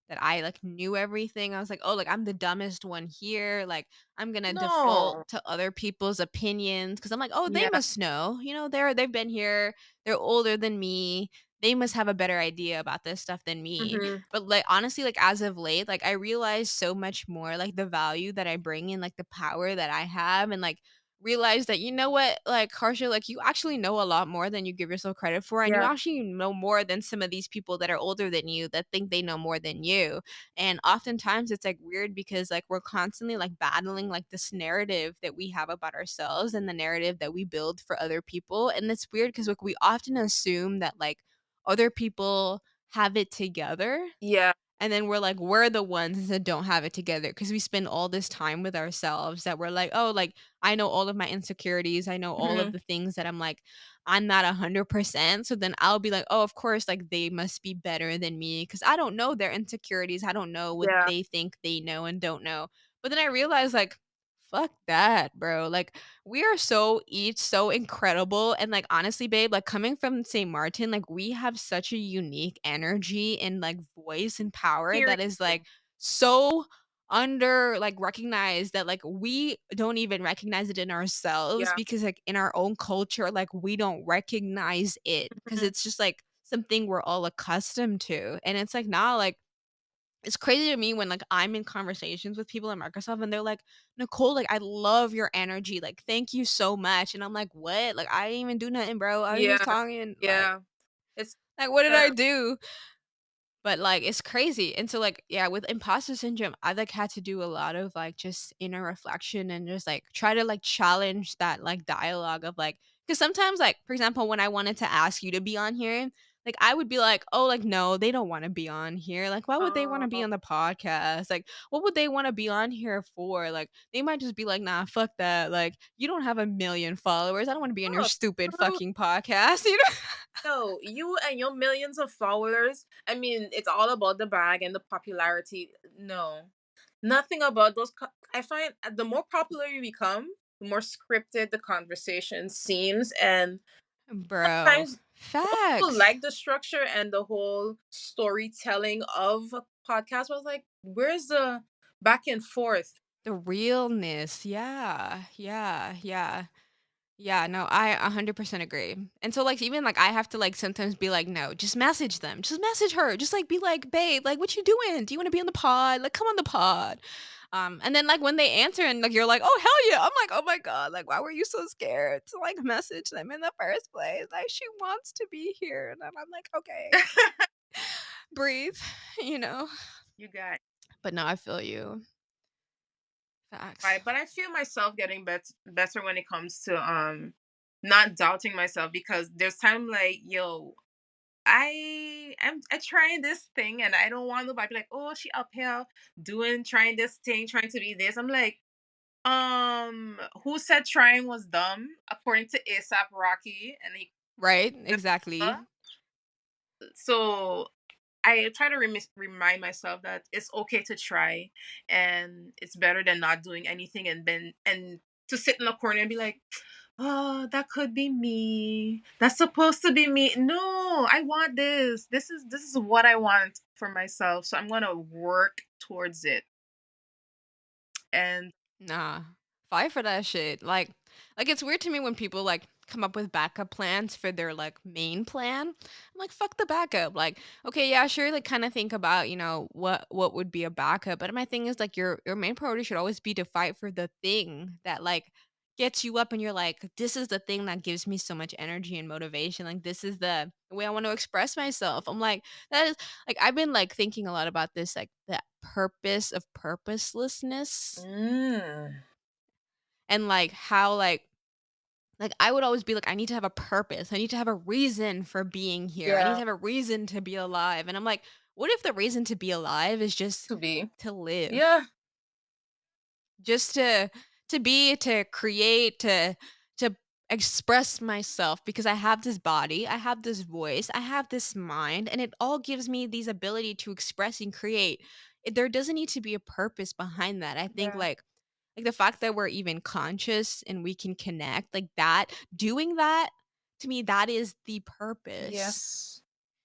that I like knew everything. I was like, "Oh, like I'm the dumbest one here. Like I'm going to default No. to other people's opinions cuz I'm like, "Oh, they Yeah. must know. You know, they've been here. They're older than me. They must have a better idea about this stuff than me." Hmm. But like honestly, like as of late, like I realize so much more like the value that I bring and like the power that I have and like realize that you know what like Harsha like you actually know a lot more than you give yourself credit for and you Yeah. actually know more than some of these people that are older than you that think they know more than you and oftentimes it's like weird because like we're constantly like battling like this narrative that we have about ourselves and the narrative that we build for other people and it's weird because like we often assume that like other people have it together Yeah. and then we're like, we're the ones that don't have it together because we spend all this time with ourselves that we're like, oh, like I know all of my insecurities. I know all of Hmm. the things that I'm like, I'm not 100%. So then I'll be like, oh, of course, like they must be better than me because I don't know their insecurities. I don't know what Yeah. they think they know and don't know. But then I realized, like, fuck that, bro. Like, we are so each so incredible. And like honestly, babe, like coming from St. Martin, like we have such a unique energy and like voice and power Period. that is like so under like recognized that like we don't even recognize it in ourselves Yeah. because like in our own culture, like we don't recognize it because Hmm. it's just like something we're all accustomed to. And it's like now like it's crazy to me when like I'm in conversations with people at Microsoft and they're like, Nicole, like I love your energy. Like, thank you so much. And I'm like, what? Like, I didn't even do nothing, bro. I was just Yeah. talking. Yeah. It's Like, what did I uh, do? But, like, it's crazy, and so, like, yeah, with imposter syndrome, I, like, had to do a lot of, like, just inner reflection and just, like, try to, like, challenge that, like, dialogue of, like, because sometimes, like, for example, when I wanted to ask you to be on here, like, I would be like, "Oh, like, no, they don't wanna be on here, like, why would they wanna be oh, on the podcast? Like, what would they wanna be on here for? Like, they might just be like, 'Nah, fuck that, like, you don't have a million followers, I don't wanna be on your oh, stupid true. fucking podcast,' you know?" No, you and your millions of followers. I mean, it's all about the bag and the popularity. No, nothing about those. I find the more popular you become, the more scripted the conversation seems. And Bro, sometimes people facts. like the structure and the whole storytelling of a podcast. I was like, where's the back and forth? The realness. Yeah. Yeah. Yeah. Yeah, no, I 100% agree. And so like even like I have to like sometimes be like, no, just message them. Just message her. Just like be like, babe, like what you doing? Do you want to be on the pod? Like come on the pod. And then like when they answer and like you're like, oh hell yeah. I'm like, oh my God, like why were you so scared to like message them in the first place? Like she wants to be here. And then I'm like, okay, breathe, you know. You guys. But no, I feel you. Facts. Right, but I feel myself getting better when it comes to not doubting myself, because there's time like, yo, I trying this thing and I don't want nobody to be like, oh, she up here doing trying this thing, trying to be this. I'm like, who said trying was dumb? According to ASAP Rocky, and he Right? Exactly. so I try to remind myself that it's okay to try, and it's better than not doing anything, and then and to sit in a corner and be like, oh, that could be me. That's supposed to be me. No, I want this. This is what I want for myself. So I'm gonna work towards it. And Nah, fight for that shit. Like it's weird to me when people like come up with backup plans for their like main plan. I'm like, fuck the backup. Like, okay, yeah, sure. Like, kind of think about what would be a backup. But my thing is like your main priority should always be to fight for the thing that like gets you up, and you're like, this is the thing that gives me so much energy and motivation. Like, this is the way I want to express myself. I'm like, that is like I've been like thinking a lot about this, like the purpose of purposelessness, mm, and like how like I would always be like, I need to have a purpose. I need to have a reason for being here. I need yeah, to have a reason to be alive. And I'm like, what if the reason to be alive is just to be. to live? Yeah, Just to be, to create, to express myself, because I have this body, I have this voice, I have this mind, and it all gives me these ability to express and create. There doesn't need to be a purpose behind that. I think yeah, like the fact that we're even conscious and we can connect, like that, doing that, to me, that is the purpose. yes,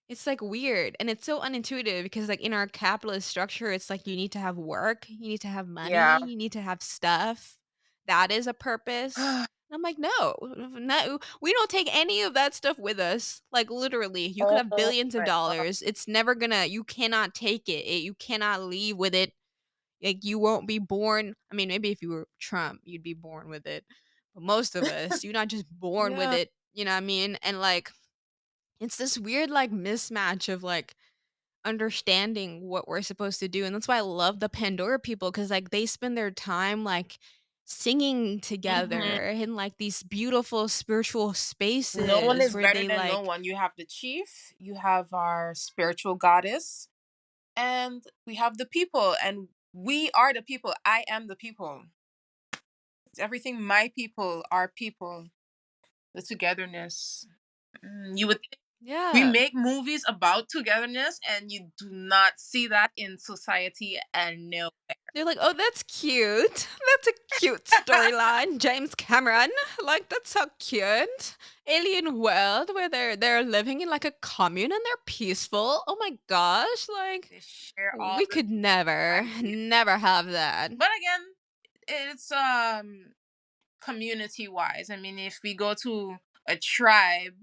It's like weird, and it's so unintuitive because like in our capitalist structure, it's like you need to have work, you need to have yeah. money, you need to have stuff. That is a purpose. And I'm like, no, no, we don't take any of that stuff with us. Like literally, you could have Oh billions of my god. dollars. It's never gonna, you cannot take it. You cannot leave with it. Like you won't be born. I mean, maybe if you were Trump, you'd be born with it. But most of us, you're not just born with Yeah. it. You know what I mean? And like it's this weird like mismatch of like understanding what we're supposed to do. And that's why I love the Pandora people, because like they spend their time like singing Hmm. together in like these beautiful spiritual No one spaces is where better they than no like, one. You have the chief, you have our spiritual goddess, and we have the people, and we are the people. I am the people. It's everything. My people, our people, the togetherness. You would think we yeah. make movies about togetherness, and you do not see that in society and no. They're like, oh, that's cute. That's a cute storyline. James Cameron. Like, that's so cute. Alien world where they're living in like a commune and they're peaceful. Oh my gosh. Like, They share all we the could never, ideas. never have that. But again, it's community wise. I mean, if we go to a tribe,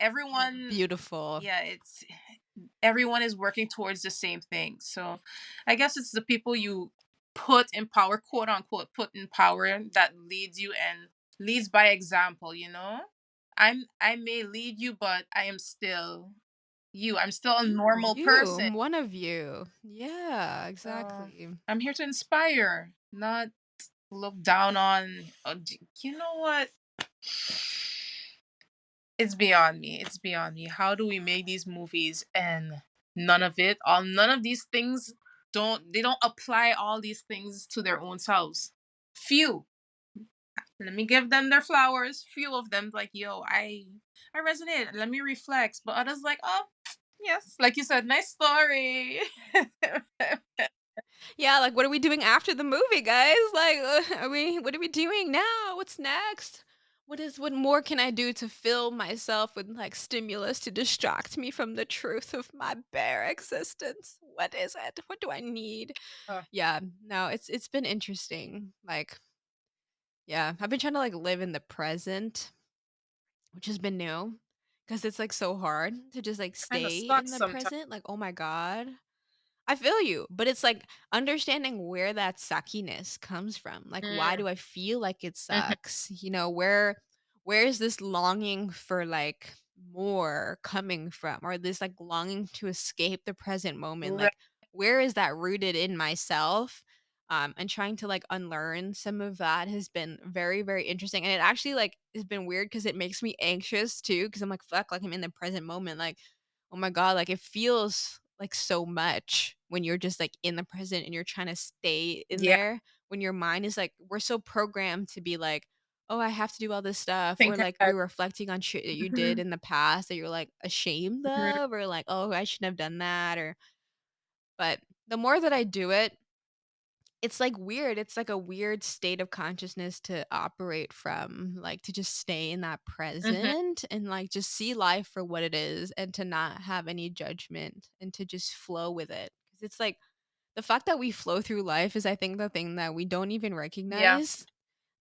everyone, Beautiful. yeah, it's everyone is working towards the same thing. So I guess it's the people you put in power, quote unquote, put in power, that leads you and leads by example, you know? I may lead you, but I am still you. I'm still a normal You, person. one of you. Yeah, So exactly. I'm here to inspire, not look down on. You know what? It's beyond me. It's beyond me. How do we make these movies and none of these things don't apply all these things to their own selves. Few. Let me give them their flowers. Few of them like, yo, I resonate. Let me reflect. But others like, oh, yes. Like you said, nice story. Yeah, like what are we doing after the movie, guys? Like what are we doing now? What's next? What more can I do to fill myself with like stimulus to distract me from the truth of my bare existence? What is it? What do I need? Uh, Yeah, no, it's been interesting. Like, yeah, I've been trying to like live in the present, which has been new because it's like so hard to just like Kind of stay in sucks the sometimes. present. Like, oh my god, I feel you, but it's like understanding where that suckiness comes from. Like, why Mm, do I feel like it mhm. sucks? Where is this longing for like more coming from, or this like longing to escape the present moment? Right. Like, where is that rooted in myself? And trying to like unlearn some of that has been very, very interesting. And it actually like has been weird because it makes me anxious too. Cause I'm like, fuck, like I'm in the present moment. Like, oh my god, like it feels like so much when you're just like in the present and you're trying to stay in Yeah. there, when your mind is like, we're so programmed to be like, oh, I have to do all this stuff, or Think like ahead. you're reflecting on shit that you did Mhm, in the past that you're like ashamed mhm. of, or like, oh, I shouldn't have done that, or but the more that I do it, it's like weird. It's like a weird state of consciousness to operate from, like to just stay in that Mhm. present and like just see life for what it is and to not have any judgment and to just flow with it. Because it's like the fact that we flow through life is, I think, the thing that we don't even Yeah. recognize.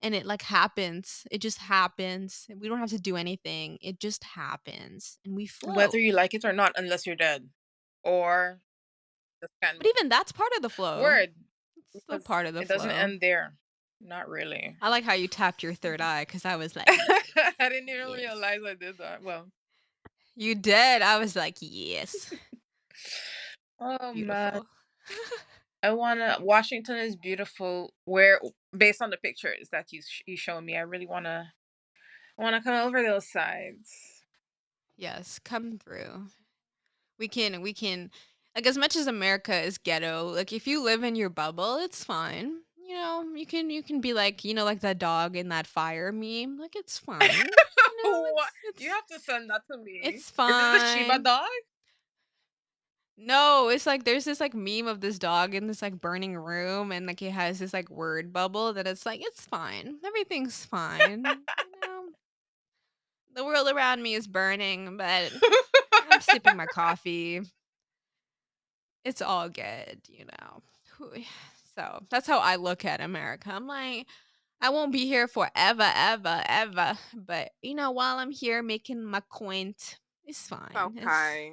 And it like happens. It just happens. We don't have to do anything. It just happens and we Whether flow. you like it or not, unless you're dead. Or just But can even that's part of the flow. word. It's still Because part of the it doesn't flow. end there. Not really. I like how you tapped your third eye because I was like, yes, I didn't even yes. realize I did that. Well, You did. I was like, yes. oh man. Beautiful. I wanna Washington is beautiful. Where based on the pictures that you show me, I wanna come over those sides. Yes, come through. We can like as much as America is ghetto, like if you live in your bubble, it's fine. You know, you can be like, like that dog in that fire meme. Like it's fine. What? It's You it's have to send that to me. it's Is it the Shiba fine. dog? No, it's like there's this like meme of this dog in this like burning room and like it has this like word bubble that it's like it's fine. Everything's fine. The world around me is burning, but I'm sipping my coffee. It's all good. Whew. So that's how I look at America. I'm like, I won't be here forever, ever, ever. But while I'm here making my coint, it's fine. It's Okay.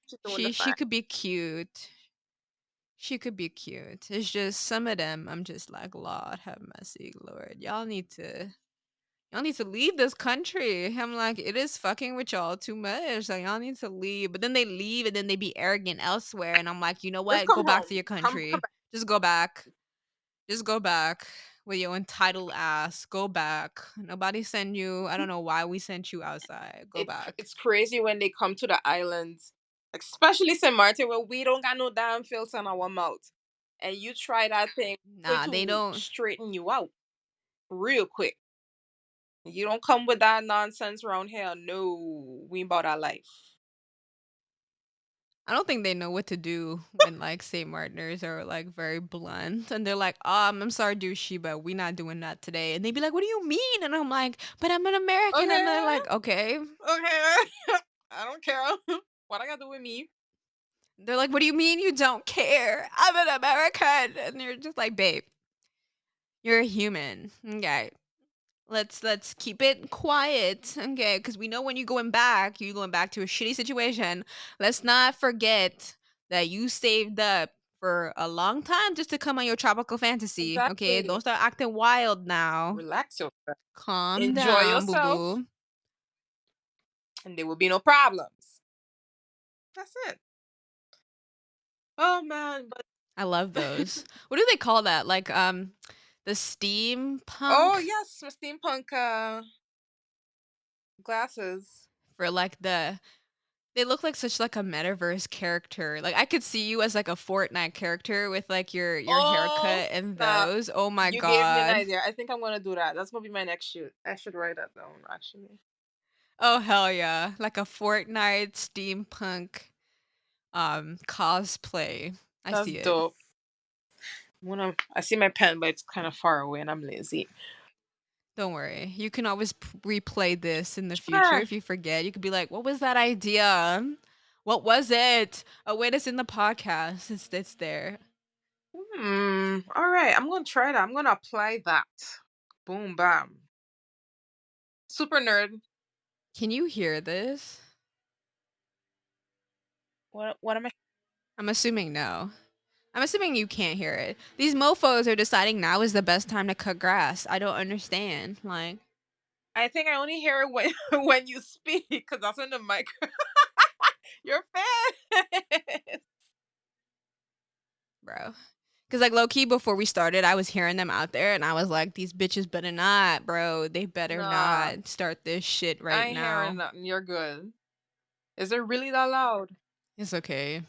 She's doing the she fine. could be cute. She could be cute. It's just some of them I'm just like, Lord have mercy, Lord. Y'all need to leave this country. I'm like, it is fucking with y'all too much. Like, y'all need to leave. But then they leave and then they be arrogant elsewhere. And I'm like, you know Just what? Go come back to home. your Come country. back. Just go back. Just go back with your entitled ass. Go back. Nobody send you. I don't know why we sent you outside. Go back. It's crazy when they come to the islands, like, especially St. Martin, where we don't got no damn filter in our mouth, and you try that thing, going Nah, they to don't. straighten you out real quick. You don't come with that nonsense around here. No, we about our life. I don't think they know what to do when like St. Martiners are like very blunt and they're like, I'm sorry, douchey, but we not doing that today. And they'd be like, what do you mean? And I'm like, but I'm an American. And they're Okay, like, okay. okay, I don't care. What I got to do with me? They're like, what do you mean you don't care? I'm an American. And you're just like, babe, you're a human. Okay. Let's keep it quiet, okay? Because we know when you're going back to a shitty situation. Let's not forget that you saved up for a long time just to come on your tropical fantasy, okay? Exactly. Don't start acting wild now. Relax yourself. Calm Enjoy down, boo yourself, boo. and there will be no problems. That's it. Oh man, but I love those. What do they call that? Like the oh steampunk yes, my steampunk glasses. for like they look like such like a metaverse character. Like I could see you as like a Fortnite character with like your Oh haircut and snap! those. Oh my You gave me an god. idea. I think I'm gonna do that. That's gonna be my next shoot. I should write that down actually. Oh hell yeah. Like a Fortnite steampunk cosplay. I That's see it. dope. I see my pen, but it's kind of far away, and I'm lazy. Don't worry. You can always replay this in the future Sure. if you forget. You could be like, "What was that idea? What was it? Oh wait, it's in the podcast. It's there." All right. I'm gonna try that. I'm gonna apply that. Boom, bam. Super nerd. Can you hear this? What am I? I'm assuming no. I'm assuming you can't hear it. These mofos are deciding now is the best time to cut grass. I don't understand. Like, I think I only hear it when when you speak, because that's when the mic. You're fan. bro. Because, like, low key, before we started, I was hearing them out there and I was like, these bitches better not, bro. They better Nah, not start this shit I right ain't hearing now. nothing. You're good. Is it really that loud? It's okay.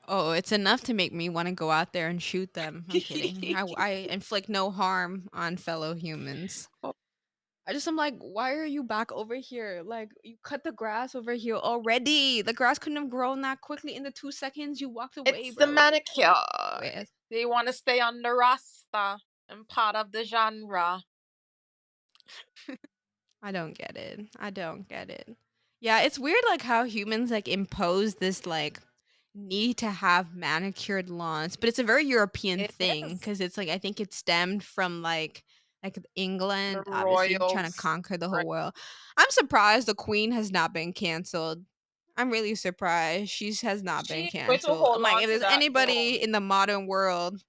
Oh, it's enough to make me wanna go out there and shoot them. I'm kidding. I inflict no harm on fellow humans. I'm like, "Why are you back over here? Like, you cut the grass over here already. The grass couldn't have grown that quickly in the 2 seconds you walked away, It's the bro." manicure. Anyways, They want to stay on the Rasta and part of the genre. I don't get it. I don't get it. Yeah, it's weird like how humans like impose this like need to have manicured lawns, but it's a very European It thing is because it's like I think it stemmed from like the England, obviously trying to royals. conquer the Right. whole world. I'm surprised the Queen has not been canceled. I'm really surprised she has not been She ain't going to canceled. I'm hold like, on if to there's that anybody throne. in the modern world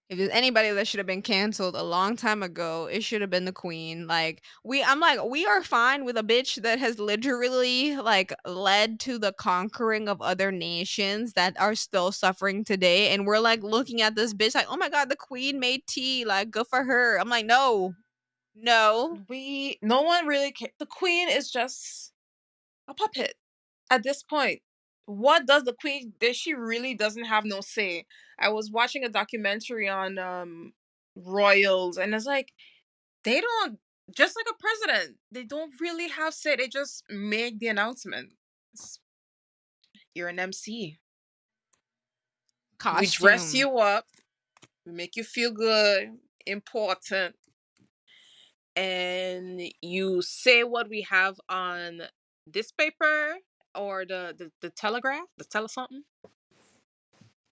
if there's anybody that should have been canceled a long time ago, it should have been the queen. I'm like, we are fine with a bitch that has literally like led to the conquering of other nations that are still suffering today. And we're like looking at this bitch like, oh my god, the queen made tea, like good for her. I'm like, no, no. No one really cares. The queen is just a puppet at this point. What does the queen? She really doesn't have no say. I was watching a documentary on royals, and it's like they don't, just like a president. They don't really have say. They just make the announcement. You're an MC. We dress Costume. you up. We make you feel good, important, and you say what we have on this paper or the telegraph, the tele something.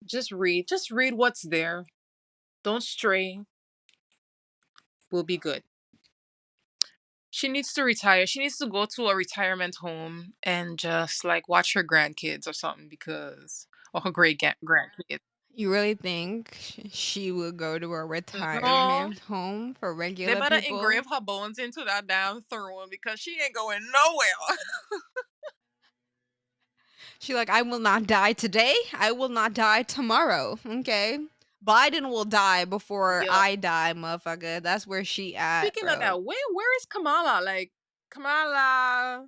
Just read what's there. Don't stray. We'll be good. She needs to retire. She needs to go to a retirement home and just like watch her grandkids or something, because or her grandkids. You really think she will go to a No, retirement home for they regular better people? engrave her bones into that damn throne because she ain't going nowhere. She like, I will not die today. I will not die tomorrow. Okay. Biden will die before Yeah. I die, motherfucker. That's where she at, Speaking of bro. that, where is Kamala? Like Kamala,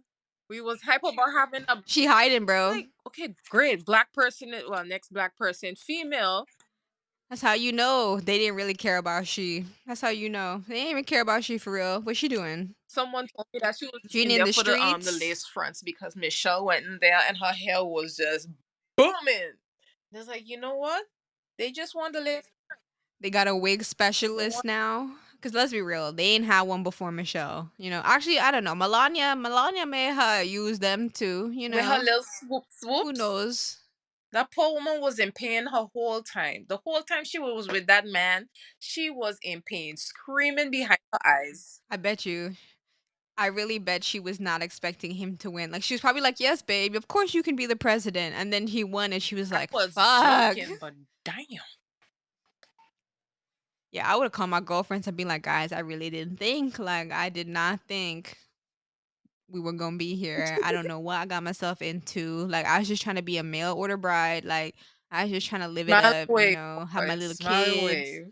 we was hype about having a, She hiding, bro. like, okay, great black person. Well, next black person, female. That's how you know they didn't really care about she. That's how you know. They didn't even care about she for real. What's she doing? Someone told me that she was She in in there the for the streets. lace fronts because Michelle went in there and her hair was just booming. It's like, you know what? They just want the lace. They got a wig They specialist want now. Cause let's be real, they ain't had one before Michelle. Actually, I don't know. Melania may have used them too. with her little Who swoops. knows? That poor woman was in pain her whole time. The whole time she was with that man, she was in pain, screaming behind her eyes. I bet you. I really bet she was not expecting him to win. Like she was probably like, "Yes, babe, of course you can be the president." And then he won and she was I like, was "Fuck." joking, but damn. Yeah, I would have called my girlfriends and been like, "Guys, I really didn't think. Like I did not think we were going to be here. I don't know what I got myself into. Like I was just trying to be a mail order bride. Like I was just trying to live it Smile and up, wave, have my boy. little Smile and kids, wave.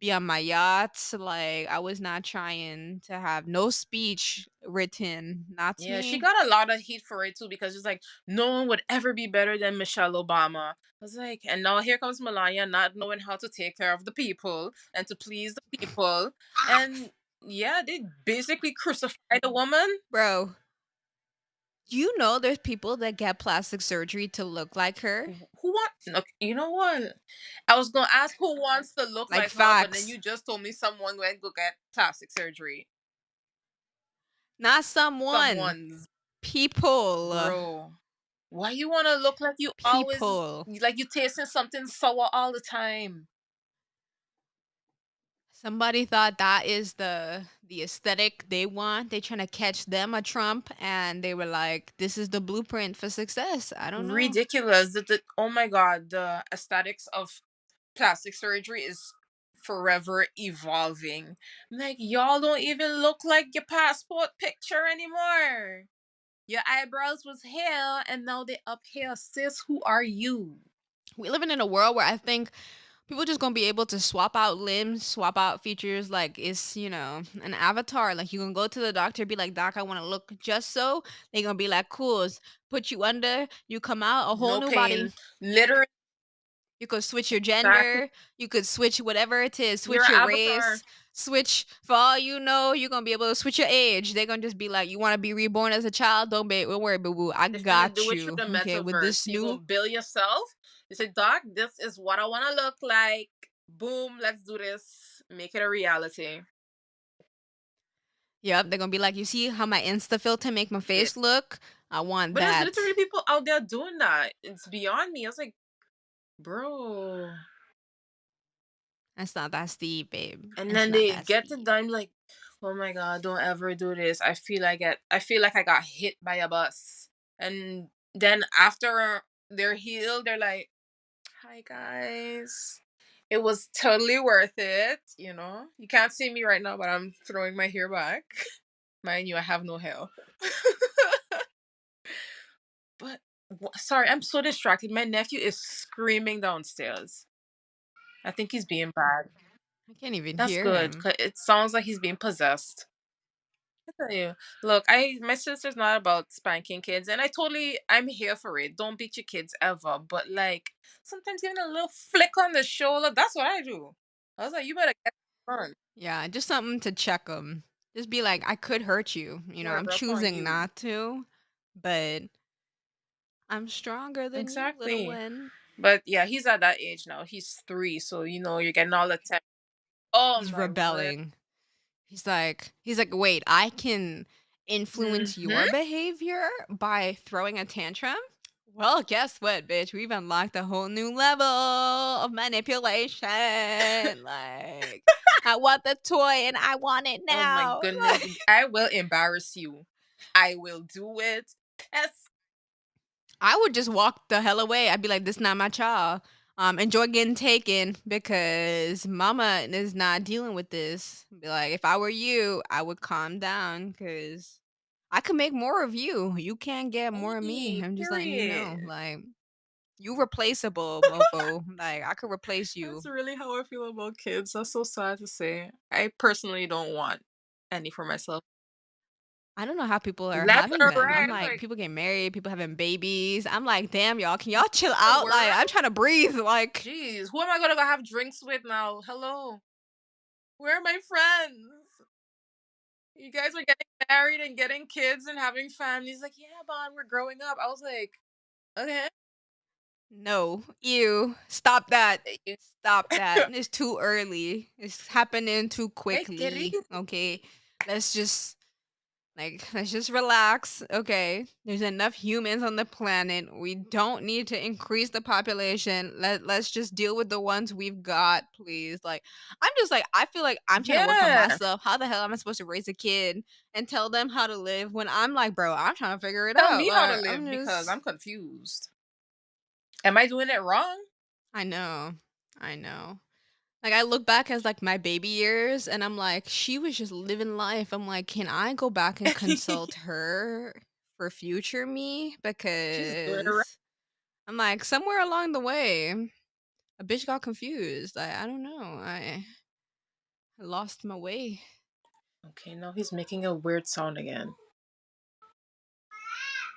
be on my yachts. Like I was not trying to have no speech written. Not to Yeah, she me. got a lot of heat for it too because it's like no one would ever be better than Michelle Obama. I was like, and now here comes Melania not knowing how to take care of the people and to please the people. And yeah, they basically crucified the woman. Bro, do you know there's people that get plastic surgery to look like her? Who want? Look, you know what? I was gonna ask who wants to look Like like her, but then facts. you just told me someone went go get plastic surgery. Not someone. Someone's People. bro. Why you wanna look like you always People. like you tasting something sour all the time? Somebody thought that is the aesthetic they want. They trying to catch them a Trump and they were like, this is the blueprint for success. I don't know. Ridiculous. Oh my god, the aesthetics of plastic surgery is forever evolving. Like y'all don't even look like your passport picture anymore. Your eyebrows was here and now they up here. Sis, who are you? We living in a world where I think People just gonna be able to swap out limbs, swap out features like it's, an avatar. Like you gonna go to the doctor, be like, Doc, I wanna look just so. They gonna be like, cool, put you under, you come out, a whole No new body. pain. Literally, You could switch your exactly. gender, you could switch whatever it is, You're switch an your avatar. race, switch for all you know, you're gonna be able to switch your age. They're gonna just be like, you wanna be reborn as a child? Don't worry, boo boo. I They're gonna do got it through you. the Okay, with metaverse. this You're new gonna build yourself. You say, Doc, this is what I wanna look like. Boom, let's do this. Make it a reality. Yep, they're gonna be like, you see how my Insta filter make my It. face look? I want But there's that. literally people out there doing that. It's beyond me. I was like, bro. It's not that steep, babe. And It's then not they that get it steep. done like, oh my god, don't ever do this. I feel like I got hit by a bus. And then after they're healed, they're like, hi guys. It was totally worth it, you know. You can't see me right now, but I'm throwing my hair back. Mind you, I have no hair. But sorry, I'm so distracted. My nephew is screaming downstairs. I think he's being bad. I can't even That's hear good. him. 'Cause it sounds like he's being possessed. I tell you, look, my sister's not about spanking kids, and I'm here for it. Don't beat your kids ever, but like sometimes giving a little flick on the shoulder, that's what I do. I was like, you better get on. Yeah, just something to check them. Just be like, I could hurt you. I'm Word up on choosing you. not to, but I'm stronger than you, little Exactly. one. But yeah, he's at that age now. He's 3, so you're getting all the time. Oh He's my word. rebelling. He's like, wait, I can influence Mm-hmm. your behavior by throwing a tantrum? Well, guess what, bitch? We've unlocked a whole new level of manipulation. Like, I want the toy and I want it Oh my now. goodness. I will embarrass you. I will do it. Yes. I would just walk the hell away. I'd be like, this not my child. Enjoy getting taken because mama is not dealing with this. Be like, if I were you, I would calm down because I could make more of you. You can't get more of me. Hey, I'm just letting you know. period. Like, you replaceable, mofo. Like, I could replace you. That's really how I feel about kids. That's so sad to say. I personally don't want any for myself. I don't know how people are Left having or them. I'm right? like, Like, people getting married, people having babies. I'm like, damn, y'all, can y'all what chill in the out? Like, world? I'm trying to breathe. Like, Jeez, who am I gonna go have drinks with now? Hello, where are my friends? You guys are getting married and getting kids and having families. Like, yeah, Bon, we're growing up. I was like, okay. no, ew, stop that. Thank you. Stop that. It's too early. It's happening too Take it quickly. easy. Okay. Let's just relax. Okay. There's enough humans on the planet. We don't need to increase the population. Let's just deal with the ones we've got, please. Like, I'm just like, I feel like I'm trying to work on Yeah. myself. How the hell am I supposed to raise a kid and tell them how to live when I'm like, bro, I'm trying to figure it Tell out. me how to Like, I'm live because just I'm confused. Am I doing it wrong? I know. I know. Like, I look back as, like, my baby years, and I'm like, "She was just living life." I'm like, "Can I go back and consult her for future me?" She's doing it right. Because I'm like, somewhere along the way, a bitch got confused. I don't know. I lost my way. Okay, now he's making a weird sound again.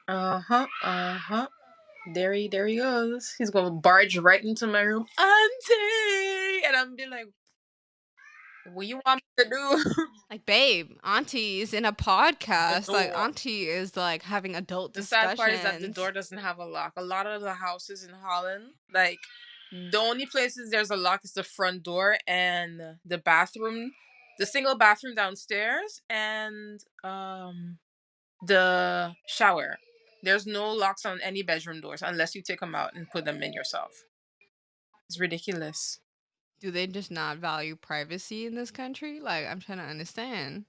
Uh-huh, uh-huh. There he goes. He's gonna barge right into my room. Auntie! And I'm be like, what you want me to do? Like, babe, auntie is in a The podcast. Like, door. auntie is, like, having adult The sad part is that the discussions. door doesn't have a lock. A lot of the houses in Holland, like the only places there's a lock is the front door and the bathroom, the single bathroom downstairs, and the shower. There's no locks on any bedroom doors unless you take them out and put them in yourself. It's ridiculous. Do they just not value privacy in this country? Like, I'm trying to understand.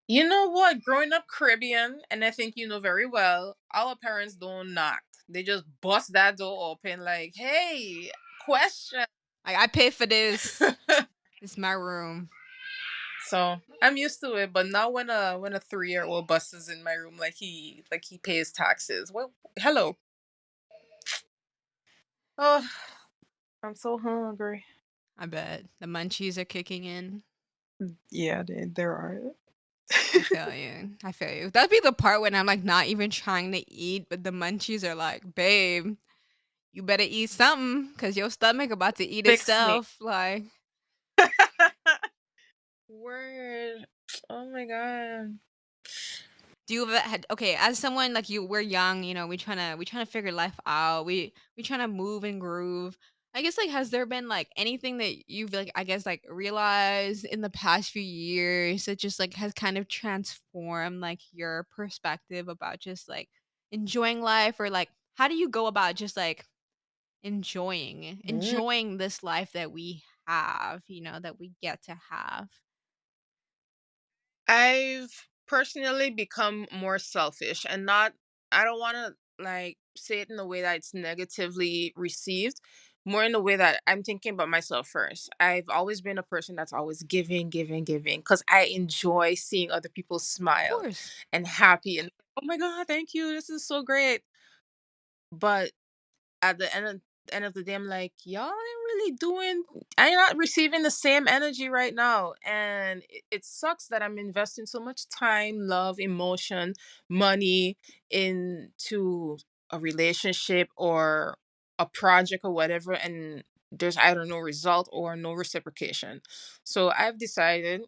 You know what? Growing up Caribbean, and I think you know very well, our parents don't knock. They just bust that door open, like, "Hey, question." Like, I pay for this. It's my room. So I'm used to it. But now when a 3-year-old busts in my room, like he pays taxes. Well, hello. Oh, I'm so hungry. I bet the munchies are kicking in. Yeah, there are. I feel you. I feel you. That'd be the part when I'm like not even trying to eat, but the munchies are like, babe, you better eat something because your stomach about to eat Fix me. itself. Like, Word. Oh my god. do you ever had okay, as someone like you, we're young, you know, we trying to figure life out. We trying to move and groove. I guess like has there been like anything that you've like I guess like realized in the past few years that just like has kind of transformed like your perspective about just like enjoying life or like how do you go about just like Mm. enjoying this life that we have, that we get to have? I've personally become more selfish and not, I don't want to like say it in a way that it's negatively received, more in the way that I'm thinking about myself first. I've always been a person that's always giving, giving, giving because I enjoy seeing other people Of smile course. and happy and, oh my God, thank you. This is so great. But at the end of the day, I'm like, y'all ain't really doing. I'm not receiving the same energy right now, and it sucks that I'm investing so much time, love, emotion, money into a relationship or a project or whatever, and there's either no result or no reciprocation. So I've decided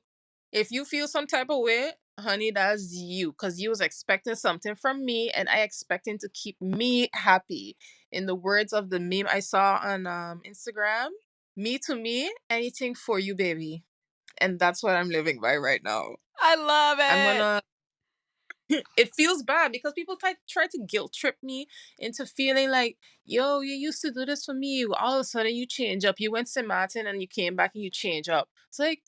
if you feel some type of way, honey, that's you. Because you was expecting something from me and I expecting to keep me happy. In the words of the meme I saw on Instagram, me to me, anything for you, baby. And that's what I'm living by right now. I love I'm it. gonna it feels bad because people try to guilt trip me into feeling like, yo, you used to do this for me. All of a sudden, you change up. You went St. Martin and you came back and you change up. It's like,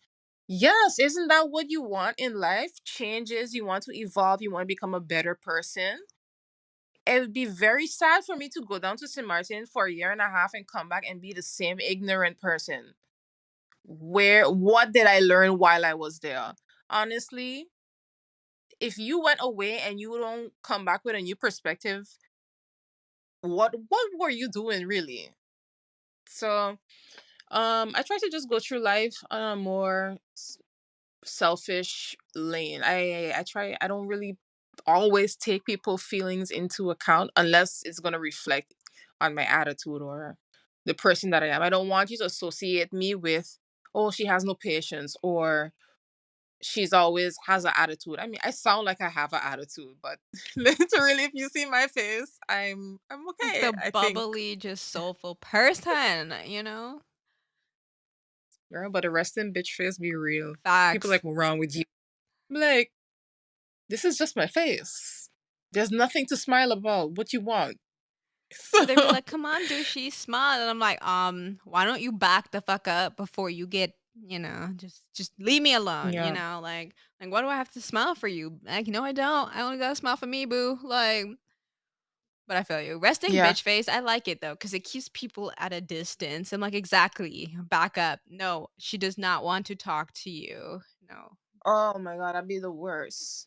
yes, isn't that what you want in life? Changes. You want to evolve. You want to become a better person. It would be very sad for me to go down to St. Martin for a year and a half and come back and be the same ignorant person. What did I learn while I was there? Honestly, if you went away and you don't come back with a new perspective, what were you doing really? So I try to just go through life on a more selfish lane. I don't really always take people's feelings into account unless it's going to reflect on my attitude or the person that I am. I don't want you to associate me with, oh, she has no patience, or she's always has an attitude. I mean, I sound like I have an attitude, but literally, if you see my face, I'm Like okay. the I think, bubbly, just soulful person. girl, but the resting bitch face be real. People Facts. like, what's wrong with you? I'm like, this is just my face. There's nothing to smile about. What you want? Or they'd be So like, "Come on, douchey, smile," and I'm like, why don't you back the fuck up before you get, just leave me alone, yeah, like why do I have to smile for you? Like, no, I don't. I only gotta smile for me, boo. Like, but I feel you. Resting yeah. bitch face, I like it though, because it keeps people at a distance. I'm like, exactly, back up. No, she does not want to talk to you. No. Oh my god, that'd be the worst.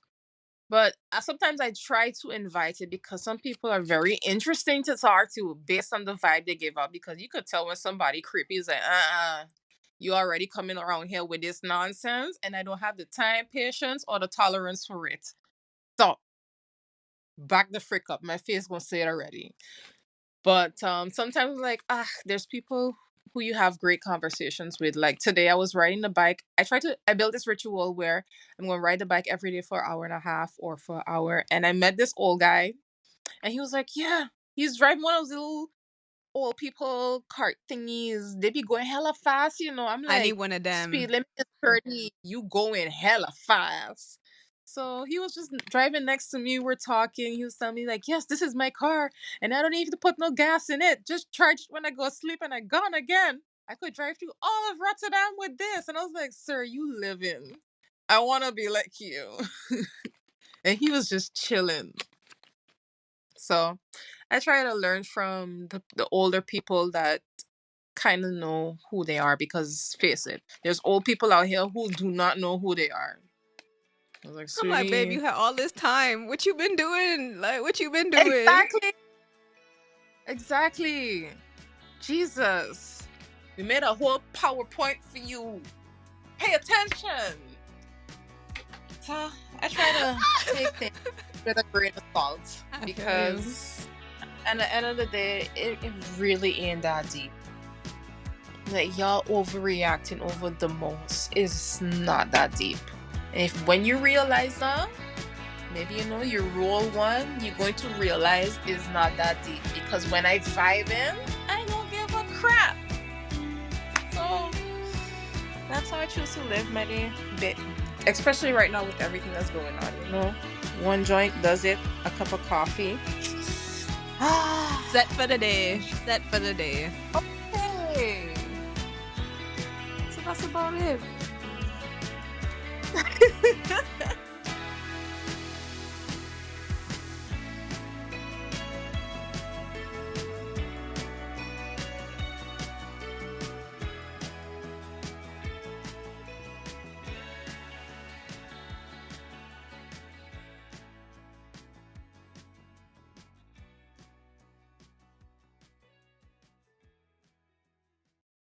But sometimes I try to invite it because some people are very interesting to talk to based on the vibe they give up. Because you could tell when somebody creepy is like, you already coming around here with this nonsense, and I don't have the time, patience, or the tolerance for it. So back the frick up. My face gonna say it already. But sometimes like there's people who you have great conversations with. Like today I was riding the bike. I built this ritual where I'm gonna ride the bike every day for an hour and a half or for an hour. And I met this old guy and he was like, yeah, he's driving one of those little old people cart thingies. They be going hella fast, you know. I'm I need like, one of speed them. limit is 30, you going hella fast. So he was just driving next to me. We're talking. He was telling me, like, yes, this is my car. And I don't need to put no gas in it. Just charge it when I go sleep and I gone again. I could drive through all of Rotterdam with this. And I was like, sir, you live in. I want to be like you. And he was just chilling. So I try to learn from the older people that kind of know who they are because face it, there's old people out here who do not know who they are. I was like, I'm like, babe, sweetie. you had all this time. What you been doing? Like, what you been doing? Exactly. Exactly. Jesus. We made a whole PowerPoint for you. Pay attention. So I try to take things with a grain of salt I feel you. because at the end of the day, it really ain't that deep. Like y'all overreacting over the most is not that deep. And if when you realize that, maybe you roll one, you're going to realize it's not that deep. Because when I vibe in, I don't give a crap. So that's how I choose to live my day. Especially right now with everything that's going on, One joint does it, a cup of coffee. Set for the day. Set for the day. Okay. So that's about it.